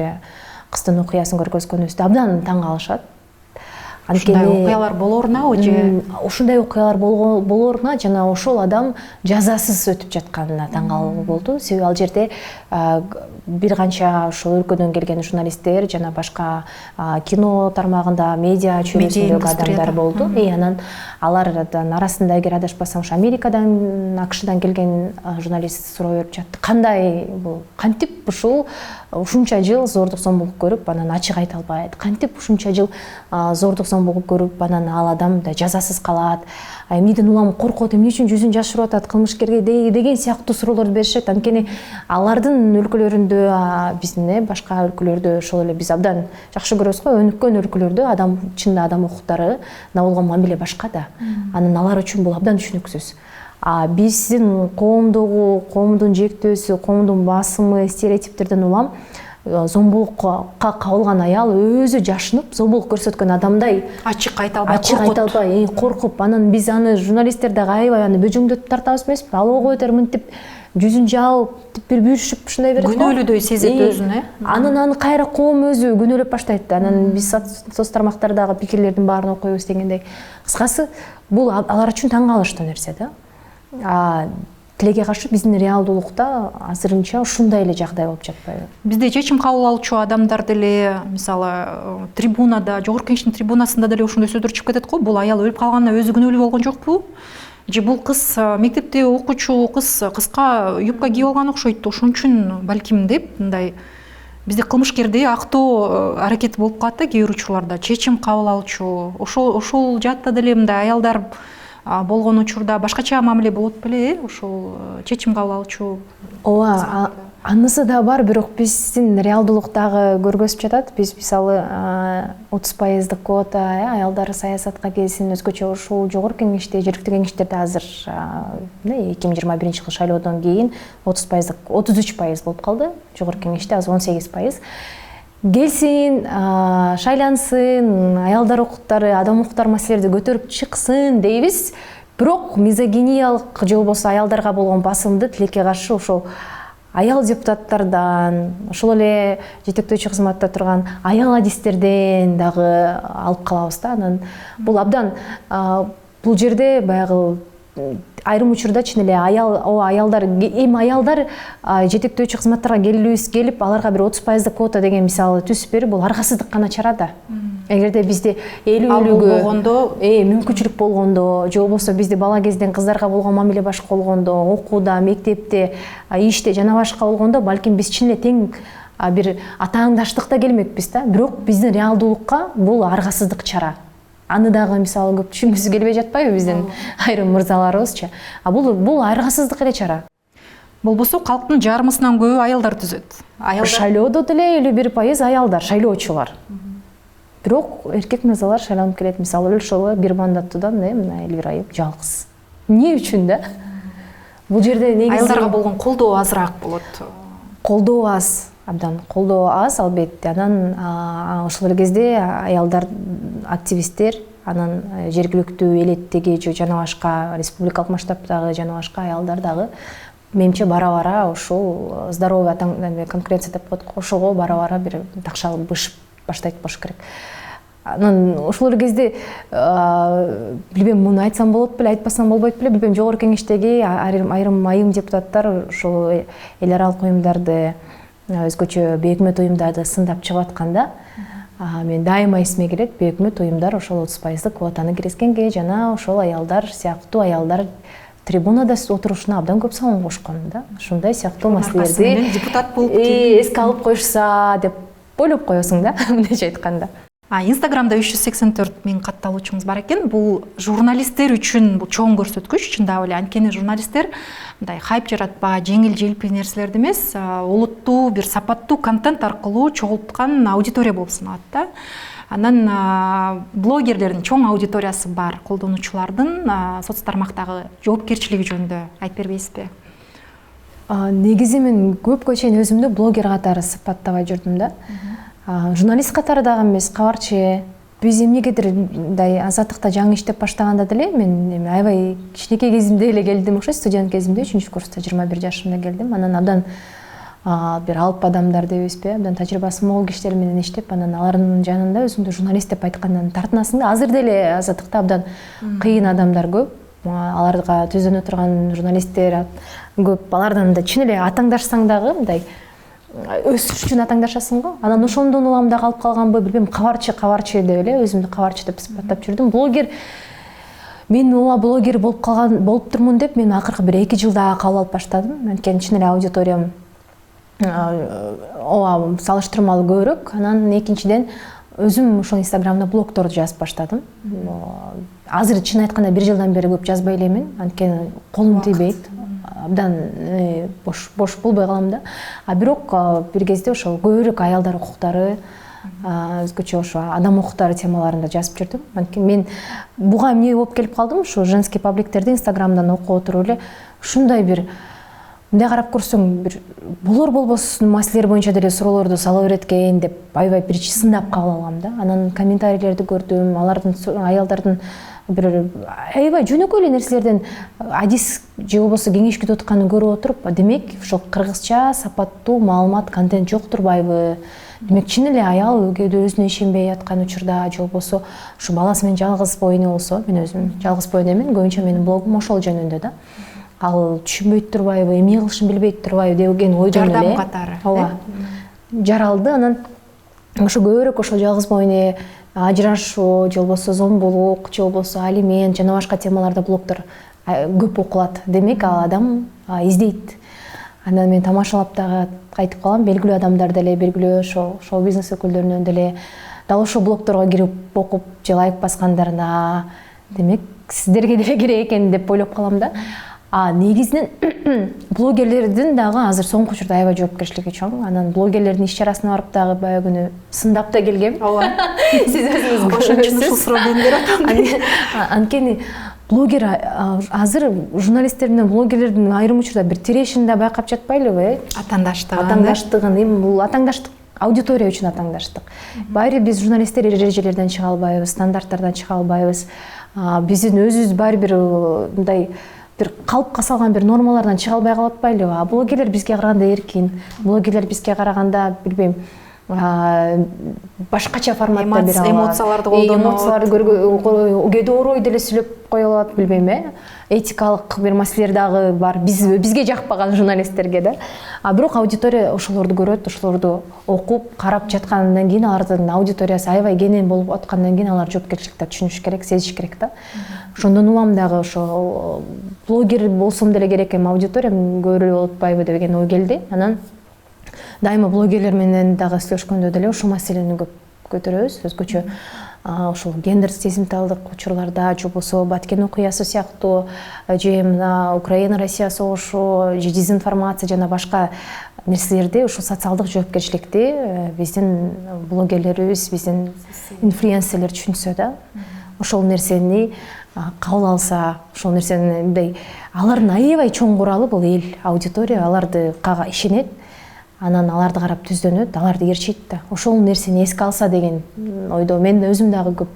[SPEAKER 1] кыздын окуясын көргөзгөнүбүздө абдан таң калышат.
[SPEAKER 2] Ушундай окуялар болоруна же
[SPEAKER 1] ушундай окуялар болоруна жана ошол адам жазасыз өтүп жатканына таң калуу болду. Себеби ал жерде бир канча ошол өлкөдөн келген журналисттер жана башка кино тармагында, медиа чөйрөсүндөгү адамдар болду. Анан алардан арасында, эгер адашпасам, Америкадан, АКШдан келген журналист суроо берип жатты. Кандай бул? Кантип ушул ушунча жыл зордук зомбулук көрүп, анан ачык айта албайт? Кантип ушунча жыл зордук зомбулук көрүп, анан ал адам да жазасыз калат? эмнеден улам коркот, эмне үчүн жүзүн жашырып атат кылмышкерге деген сыяктуу суроолорду беришет. Анткени алардын өлкөлөрүндө, биздин башка өлкөлөрдө ошол эле биз абдан жакшы көрөбүз го, өнүккөн өлкөлөрдө чынында адам укуктарына болгон мамиле башка да. Анан алар үчүн бул абдан түшүнүксүз. Биздин коомдун жектөөсү, коомдун басымы, стереотиптерден улам зомбулукка кабылган аял өзү жашынып, зомбулук көрсөткөн адамдай
[SPEAKER 2] ачык айта албай,
[SPEAKER 1] коркуп, анан биз аны журналисттер дагы аябай аны бөжөңдөтүп тартабыз эмеспи? Ал ого бетер мынтип жүзүн жаап, бир бүйүрүшүп ушундай берет.
[SPEAKER 2] Күнөөлүүдөй сезет өзүн,
[SPEAKER 1] Анан аны кайра коом өзү күнөөлөп баштайт. Анан биз соц тармактардагы пикирлердин баарын окуйбуз дегендей. Кыскасы, бул алар үчүн таң калыштуу нерсе да. Тилекке каршы биздин реалдуулукта азырынча ушундай эле жагдай болуп жатпайбы?
[SPEAKER 2] Бизде чечим кабыл алуучу адамдар деле, мисалы, трибунада, жогорку кеңештин трибунасында деле ушундай сөздөр чыгып кетет го. Бул аял өлүп калганына өзү күнөөлүү болгон жокпу? Же бул кыз мектепте окуучу кыз кыска юбка кийип алган окшойт, ошон үчүн балким деп мындай бизде кылмышкерди актоо аракети болуп калат да кээ бир учурларда. Чечим кабыл алуучу, ошол жаатта деле мындай аялдар болгон учурда башкача мамиле болот беле, ошол чечим кабыл алуучу.
[SPEAKER 1] Ооба, анысы да бар, бирок биздин реалдуулуктагы көргөзүп жатат. Биз мисалы 30% квота, аялдар саясатка келсин, өзгөчө ушул жогорку кеңеште, жергиликтүү кеңештерде азыр 2021 жыл шайлоодон кийин 33% болуп калды. Жогорку кеңеште азыр 18%. Келсин, шайлансын, аялдар укуктары, адам укуктары маселелерди көтөрүп чыксын дейбиз. Бирок мизогиниялык же болбосо аялдарга болгон басымды тилекке каршы ошол аял депутаттардан, ошол эле жетектөөчү кызматта турган аял адистерден дагы алып калабыз да. Анан бул абдан бул жерде баягы айрым учурда чын эле аялдар жетектөөчү кызматтарга келип, аларга бир 30% квота деген мисалы түзүп берип, бул аргасыздык гана чара да. Эгерде бизде элүү мүмкүнчүлүк болгондо, же болбосо бизде бала кезден кыздарга болгон мамиле башка болгондо, окууда, мектепте, иште жана башка болгондо, балким биз чын эле тең бир атааңдаштыкта келмекпиз да. Бирок биздин реалдуулукка бул аргасыздык чара. Аны дагы мисалы көп түшүнгүсү келбей жатпайбы биздин айрым мырзаларыбызчы? Бул аргасыздык эле чара.
[SPEAKER 2] Болбосо калктын жарымысынан көбү аялдар түзөт.
[SPEAKER 1] Шайлоодо деле 51% аялдар, шайлоочулар. Бирок эркек мырзалар шайланып келет. Мисалы өлчөлгө бир мандаттуудан мына Элвира айып жалгыз. Эмне үчүн да? Бул жерде негизи
[SPEAKER 2] аялдарга болгон колдоо азыраак болот.
[SPEAKER 1] Колдоо аз, абдан колдоо аз албетте. Анан ошол эле кезде аялдар активисттер, анан жергиликтүү элеттеги жана башка республикалык масштабтагы жана башка аялдар дагы менимче бара-бара ушул здоровый конкуренция деп коет, ошого бара-бара бир такшалып бышып баштайт болуш керек. Анан ошол эле кезде билбейм, муну айтсам болот беле, айтпасам болбойт беле, билбейм, жогорку кеңештеги айым депутаттар ошол эл аралык уюмдарды, өзгөчө бейөкмөт уюмдарды сындап чыгып атканда, мен дайыма эсиме келет, бейөкмөт уюмдар ошол 30% квотаны киргизгенге жана ошол аялдар сыяктуу аялдар трибунада отурушуна абдан көп салым кошкон да. Ушундай сыяктуу маселелерди
[SPEAKER 2] депутат болуп
[SPEAKER 1] эске алып коюшса деп ойлоп коесуң да, мындайча айтканда.
[SPEAKER 2] Инстаграмда 384 миң катталуучуңуз бар экен. Бул журналисттер үчүн бул чоң көрсөткүч, чындап эле. Анткени журналисттер мындай хайп жаратпа, жеңил-желпи нерселерди эмес, олуттуу бир сапаттуу контент аркылуу чогулткан аудитория болуп саналат да. Анан блогерлердин чоң аудиториясы бар, колдонуучулардын соц тармактагы жоопкерчилиги жөнүндө айтып бербейсизби?
[SPEAKER 1] Негизи мен көпкө чейин өзүмдү блогер катары сыпаттабай жүрдүм да. Журналист катары дагы эмес, кабарчы. Биз эмнегедир мындай азаттыкта жаңы иштеп баштаганда деле мен аябай кичинекей кезимде эле келдим окшойт, студент кезимде 3-курста 21 жашымда келдим. Анан абдан бир алып адамдар дейбизби, абдан тажрыйбасы мол кишилер менен иштеп, анан алардын жанында өзүңдү журналист деп айткандан тартынасың да. Азыр деле азаттыкта абдан кыйын адамдар көп. Аларга түзөнө турган журналисттер көп. Алардан да чын эле атаңдашсаң дагы мындай өсүш үчүн атаңдашасың го. Анан ошондон улам да калып калганбы, билбейм, кабарчы деп эле өзүмдү кабарчы деп сыпаттап жүрдүм. Блогер, мен блогер болуп турмун деп мен акыркы бир 2 жылда кабыл алып баштадым. Анткени чын эле аудиториям салыштырмалуу көбүрөөк. Анан экинчиден өзүм ошол инстаграмда блогторду жазып баштадым. Азыр чын айтканда 1 жылдан бери көп жазбай элемин, анткени колум тийбейт. Абдан бош болбой калам да. Бирок бир кезде ошол көбүрөөк аялдар укуктары, өзгөчө ошо адам укуктары темаларында жазып жүрдүм. Анткени мен буга эмне болуп келип калдым, ошо женский пабликтерди инстаграмдан окуп отуруп эле ушундай бир мындай карап көрсөң, бир болор болбосун маселелер боюнча деле суроолорду сала берет экен деп аябай биринчи сындап кабыл алгам да. Анан комментарийлерди көрдүм, алардын аялдардын бир аябай жөнөкөй эле нерселерден адис же болбосо кеңеш күтүп атканын көрүп отуруп, демек ошол кыргызча сапаттуу маалымат, контент жок турбайбы? Демек чын эле аял кээде өзүнө ишенбей аткан учурда же болбосо ушу баласы менен жалгыз бойне болсо, мен өзүм жалгыз бойне эмин, көбүнчө менин блогум ошол жөнүндө да. Ал түшүнбөйт турбайбы, эмне кылышын билбейт турбайбы деген ойдон эле.
[SPEAKER 2] Жардам катары.
[SPEAKER 1] Ооба. Жаралды. Анан ошо көбүрөөк ошол жалгыз бойне, ажырашуу, же болбосо зомбулук, же болбосо алимент жана башка темаларда блогдор көп окулат. Демек ал адам издейт. Анан мен тамашалап дагы кайтып калам, белгилүү адамдар деле, белгилүү шоу бизнес өкүлдөрүнөн деле дал ошол блогторго кирип окуп же лайк баскандарына, демек сиздерге деле керек экен деп ойлоп калам да. Негизинен блогерлердин дагы азыр соңку учурда аябай жоопкерчилиги чоң. Анан блогерлердин иш чарасына барып дагы баягы күнү сындап да келгем.
[SPEAKER 2] Ооба.
[SPEAKER 1] Сиз өзүңүз
[SPEAKER 2] ошон үчүн ушул суроо берип
[SPEAKER 1] анткени блогер азыр журналисттер менен блогерлердин айрым учурда бир тирешин да байкап жатпайлыбы? Атаңдаштыгын, эми бул атаңдаштык аудитория үчүн атаңдаштык. Баары биз журналисттер эрежелерден чыга албайбыз, стандарттардан чыга албайбыз. Биздин өзүбүз баары бир мындай бир калыпка салган бир нормалардан чыга албай калып атпайлыбы? Блогерлер бизге караганда эркин, блогерлер бизге караганда билбейм, башкача форматта бере алат.
[SPEAKER 2] Эмоцияларды колдонот.
[SPEAKER 1] Эмоцияларды кээде орой деле сүйлөп кое алат, билбейм, этикалык бир маселелер дагы бар бизге жакпаган журналисттерге да. Бирок аудитория ошолорду көрөт, ошолорду окуп, карап жаткандан кийин алардын аудиториясы аябай кенен болуп аткандан кийин алар жоопкерчиликти түшүнүш керек, сезиш керек да. Ошондон улам дагы ошо блогер болсом деле керек эми аудиториям көбүрөөк болуп атпайбы деген ой келди. Анан дайыма блогерлер менен дагы сүйлөшкөндө деле ушул маселени көп көтөрөбүз. Өзгөчө ошол гендер сезимталдык учурларда же болбосо Баткен окуясы сыяктуу, же мына Украина Россия согушу, же дезинформация жана башка нерселерди, ушул социалдык жоопкерчиликти биздин блогерлерибиз, биздин инфлюенсерлер түшүнсө да, ошол нерсени кабыл алса, ошол нерсени мындай алардын аябай чоң куралы бул эл, аудитория аларды ишенет. Анан аларды карап түздөнөт, аларды ээрчийт да. Ошол нерсени эске алса деген ойдо. Мен өзүм дагы көп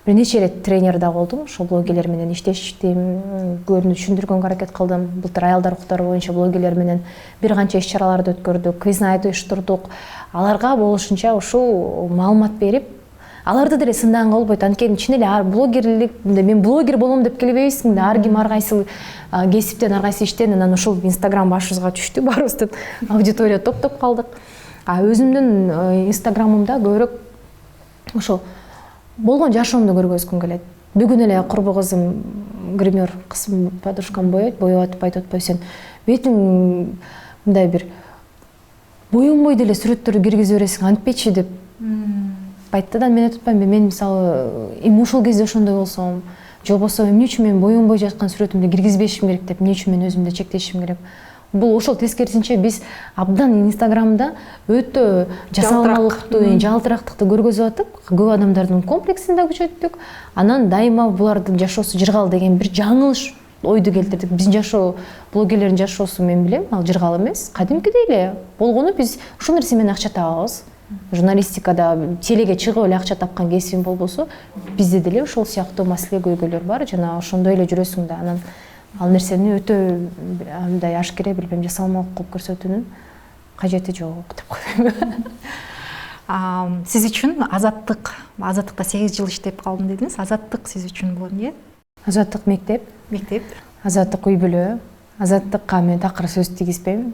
[SPEAKER 1] бир нече ирет тренер да болдум. Ошол блогерлер менен иштештим, көбүнө түшүндүргөнгө аракет кылдым. Былтыр аялдар укуктары боюнча блогерлер менен бир канча иш чараларды өткөрдүк, квиз найт уюштурдук. Аларга болушунча ушул маалымат берип, аларды деле сындаган болбойт. Анткени чын эле блогерлик, мен блогер болом деп келбейбизби? Ар ким ар кайсы кесиптен, ар кайсы иштен, анан ушул Инстаграм башыбызга түштү, баарыбыздын аудитория топтоп калдык. Өзүмдүн Инстаграмымда көбүрөөк ошол болгон жашоомду көргөзгүм келет. Бүгүн эле курбу кызым гример кызым подружкам боеп атып айтып сен бетиң мындай бир боюнбой деле сүрөттөрдү киргизип бересиң, антпечи деп айтты да. Мен айтып атпаймынбы, мен мисалы эми ошол кезде ошондой болсом, же болбосо эмне үчүн мен боюнбой жаткан сүрөтүмдү киргизбешим керек деп, эмне үчүн мен өзүмдү чектешим керек? Бул ошол тескерисинче биз абдан Инстаграмда өтө жасалмалыктуу, жалтырактыкты көргөзүп атып, көп адамдардын комплексин да күчөттүк. Анан дайыма булардын жашоосу жыргал деген бир жаңылыш ойду келтирдик. Биздин жашоо, блогерлердин жашоосу мен билем, ал жыргал эмес, кадимкидей эле болгону биз ушул нерсе менен акча табабыз. Журналистикада телеге чыгып эле акча тапкан кесибим болбосо, бизде деле ошол сыяктуу маселе көйгөйлөр бар, жана ошондой эле жүрөсүң да. Анан ал нерсени өтө мындай ашкере, билбейм, жасалмалык кылып көрсөтүүнүн кажети жок деп коем.
[SPEAKER 2] Сиз үчүн азаттыкта 8 жыл иштеп калдым дедиңиз. Азаттык сиз үчүн бул эмне?
[SPEAKER 1] Азаттык мектеп. Азаттык үй бүлө. Азаттыкка мен такыр сөз тийгизбейм.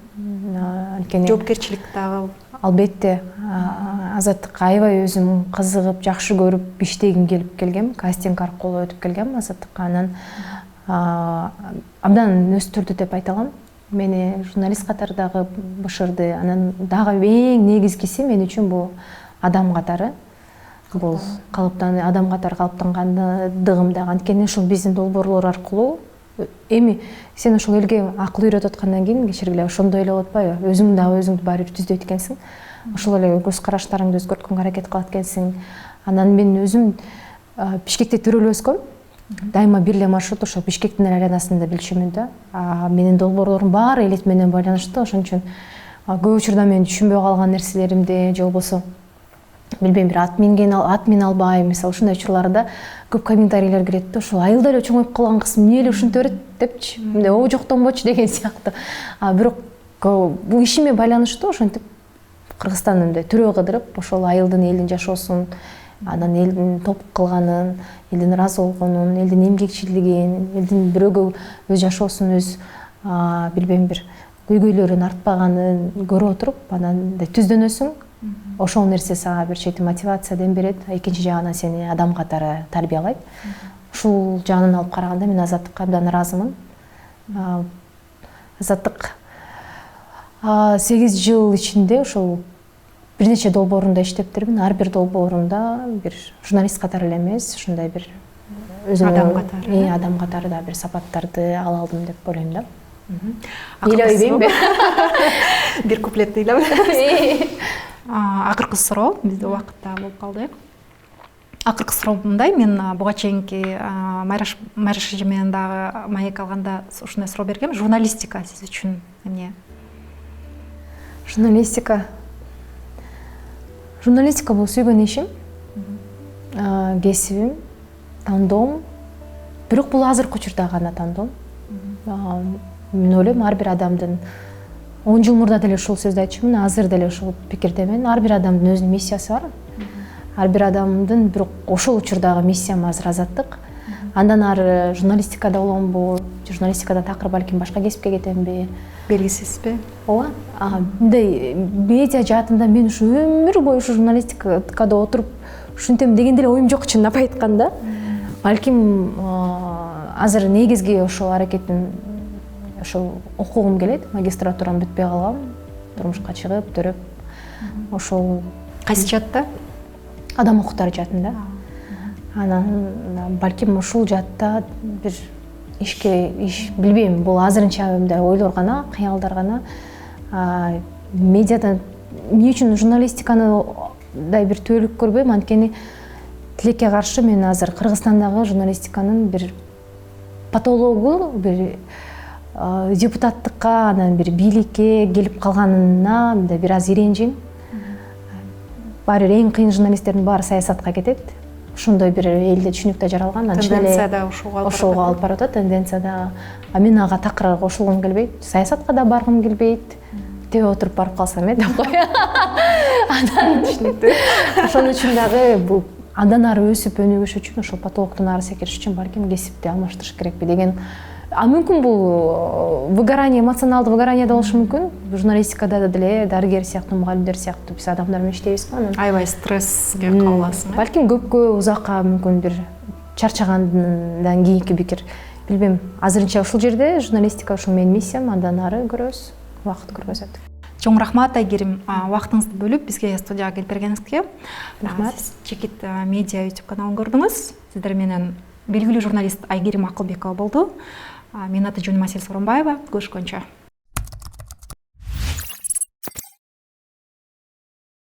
[SPEAKER 1] Анткени
[SPEAKER 2] жоопкерчилик дагы
[SPEAKER 1] албетте азаттыкка аябай өзүм кызыгып, жакшы көрүп иштегим келип келгем. Кастинг аркылуу өтүп келгем азаттыкка. Анан абдан өстүрдү деп айта алам. Мени журналист катары дагы бышырды. Анан дагы эң негизгиси мен үчүн бул адам катары. бул адам катары калыптангандыгым дагы анткени ушул биздин долбоорлор аркылуу эми сен ошол элге акыл үйрөтүп аткандан кийин кечиргиле ошондой эле болуп атпайбы, өзүң дагы өзүңдү баары бир түздөйт экенсиң, ошол эле көз караштарыңды өзгөрткөнгө аракет кылат экенсиң. Анан мен өзүм Бишкекте төрөлүп өскөм, дайыма бир эле маршрут ошол Бишкектин аренасында билчүмүн да. Менин долбоорлорум баары элит менен байланыштуу, ошон үчүн көп учурда мен түшүнбөй калган нерселеримди же болбосо билбейм бир ат мин албайм, мисалы ушундай учурларда көп комментарийлер кирет да, ошол айылда эле чоңоюп калган кыз эмне эле ушинте берет депчи, мындай о жоктонбочу деген сыяктуу. Бирок бул ишиме байланыштуу, ошентип Кыргызстан мындай түрөө кыдырып, ошол айылдын элдин жашоосун, анан элдин топук кылганын, элдин ыраазы болгонун, элдин эмгекчилигин, элдин бирөөгө өз жашоосун, өз билбейм бир көйгөйлөрүн артпаганын көрүп отуруп, анан мындай түздөнөсүң. Ошол нерсе сага бир чети мотивация дем берет, экинчи жагынан сени адам катары тарбиялайт. Ушул жагынан алып караганда мен Азаттыкка абдан ыраазымын. Азаттык 8 жыл ичинде ошол бир нече долбоорунда иштептирмин. Ар бир долбоорунда бир журналист катары эле эмес, ушундай бир өзүнө адам катары да бир сапаттарды ала алдым деп ойлойм да. Ыйлай деймби?
[SPEAKER 2] Бир куплетти ыйлап. Акыркы суроо, бизде убакыт да болуп калды. Акыркы суроо мындай, мен буга чейинки Майраш эже менен дагы маек алганда ушундай суроо бергем. Журналистика сиз үчүн эмне? Журналистика бул сүйгөн ишим, кесибим, тандоом. Бирок бул азыркы учурда гана тандоом. Мен ойлойм, ар бир адамдын 10 жыл мурда деле ушул сөздү айтчумун, азыр деле ушул пикирдемин. Ар бир адамдын өзүнүн миссиясы бар. Ар бир адамдын бирок ошол учурдагы миссиям азыр азаттык. Андан ары журналистикада боломбу, журналистикадан такыр балким башка кесипке кетемби? Белгисизби?
[SPEAKER 1] Ооба. Мындай медиа жаатында мен ушу өмүр бою ушу журналистикада отуруп ушинтем деген деле оюм жок, чынын айтканда. Балким азыр негизги ошол аракетин ошол окугум келет, магистратурам бүтпөй калгам, турмушка чыгып, төрөп. Ошол
[SPEAKER 2] кайсы жаатта?
[SPEAKER 1] Адам укуктары жаатында. Анан балким ушул жаатта бир иш билбейм, бул азырынча мындай ойлор гана, кыялдар гана. Медиадан эмне үчүн журналистиканы бир түбөлүк көрбөйм, анткени тилекке каршы мен азыр Кыргызстандагы журналистиканын бир патологу, бир депутаттыкка, анан бир бийликке келип калганына мындай бир аз иренжим. Баары эң кыйын журналисттердин баары саясатка кетет. Ошондой бир элде түшүнүк да жаралган.
[SPEAKER 2] Тенденция да
[SPEAKER 1] ошого алып барат, тенденция да. Мен ага такыр кошулгум келбейт. Саясатка да баргым келбейт. Тебе отуруп барып калсам деп кой. Анан түшүнүктүү. Ошон үчүн дагы бул андан ары өсүп өнүгүш үчүн, ошол патологдон ары секириш үчүн балким кесипти алмаштырыш керекпи деген. Мүмкүн бул выгорание, эмоционалдуу выгорание да болушу мүмкүн. Журналистикада деле дарыгер сыяктуу, мугалимдер сыяктуу биз адамдар менен иштейбиз го.
[SPEAKER 2] Аябай стресске каласың.
[SPEAKER 1] Балким көпкө узакка мүмкүн бир чарчагандан кийинки пикир. Билбейм, азырынча ушул жерде журналистика ушул менин миссиям, андан ары көрөбүз, убакыт көргөзөт.
[SPEAKER 2] Чоң рахмат Айгерим, убактыңызды бөлүп бизге студияга келип бергениңизге.
[SPEAKER 1] Рахмат.
[SPEAKER 2] Сиз Чекит медиа YouTube каналын көрдүңүз. Сиздер менен белгилүү журналист Айгерим Акылбекова болду. Мен аты жөнүм Асель Сооронбаева. Көрүшкөнчө.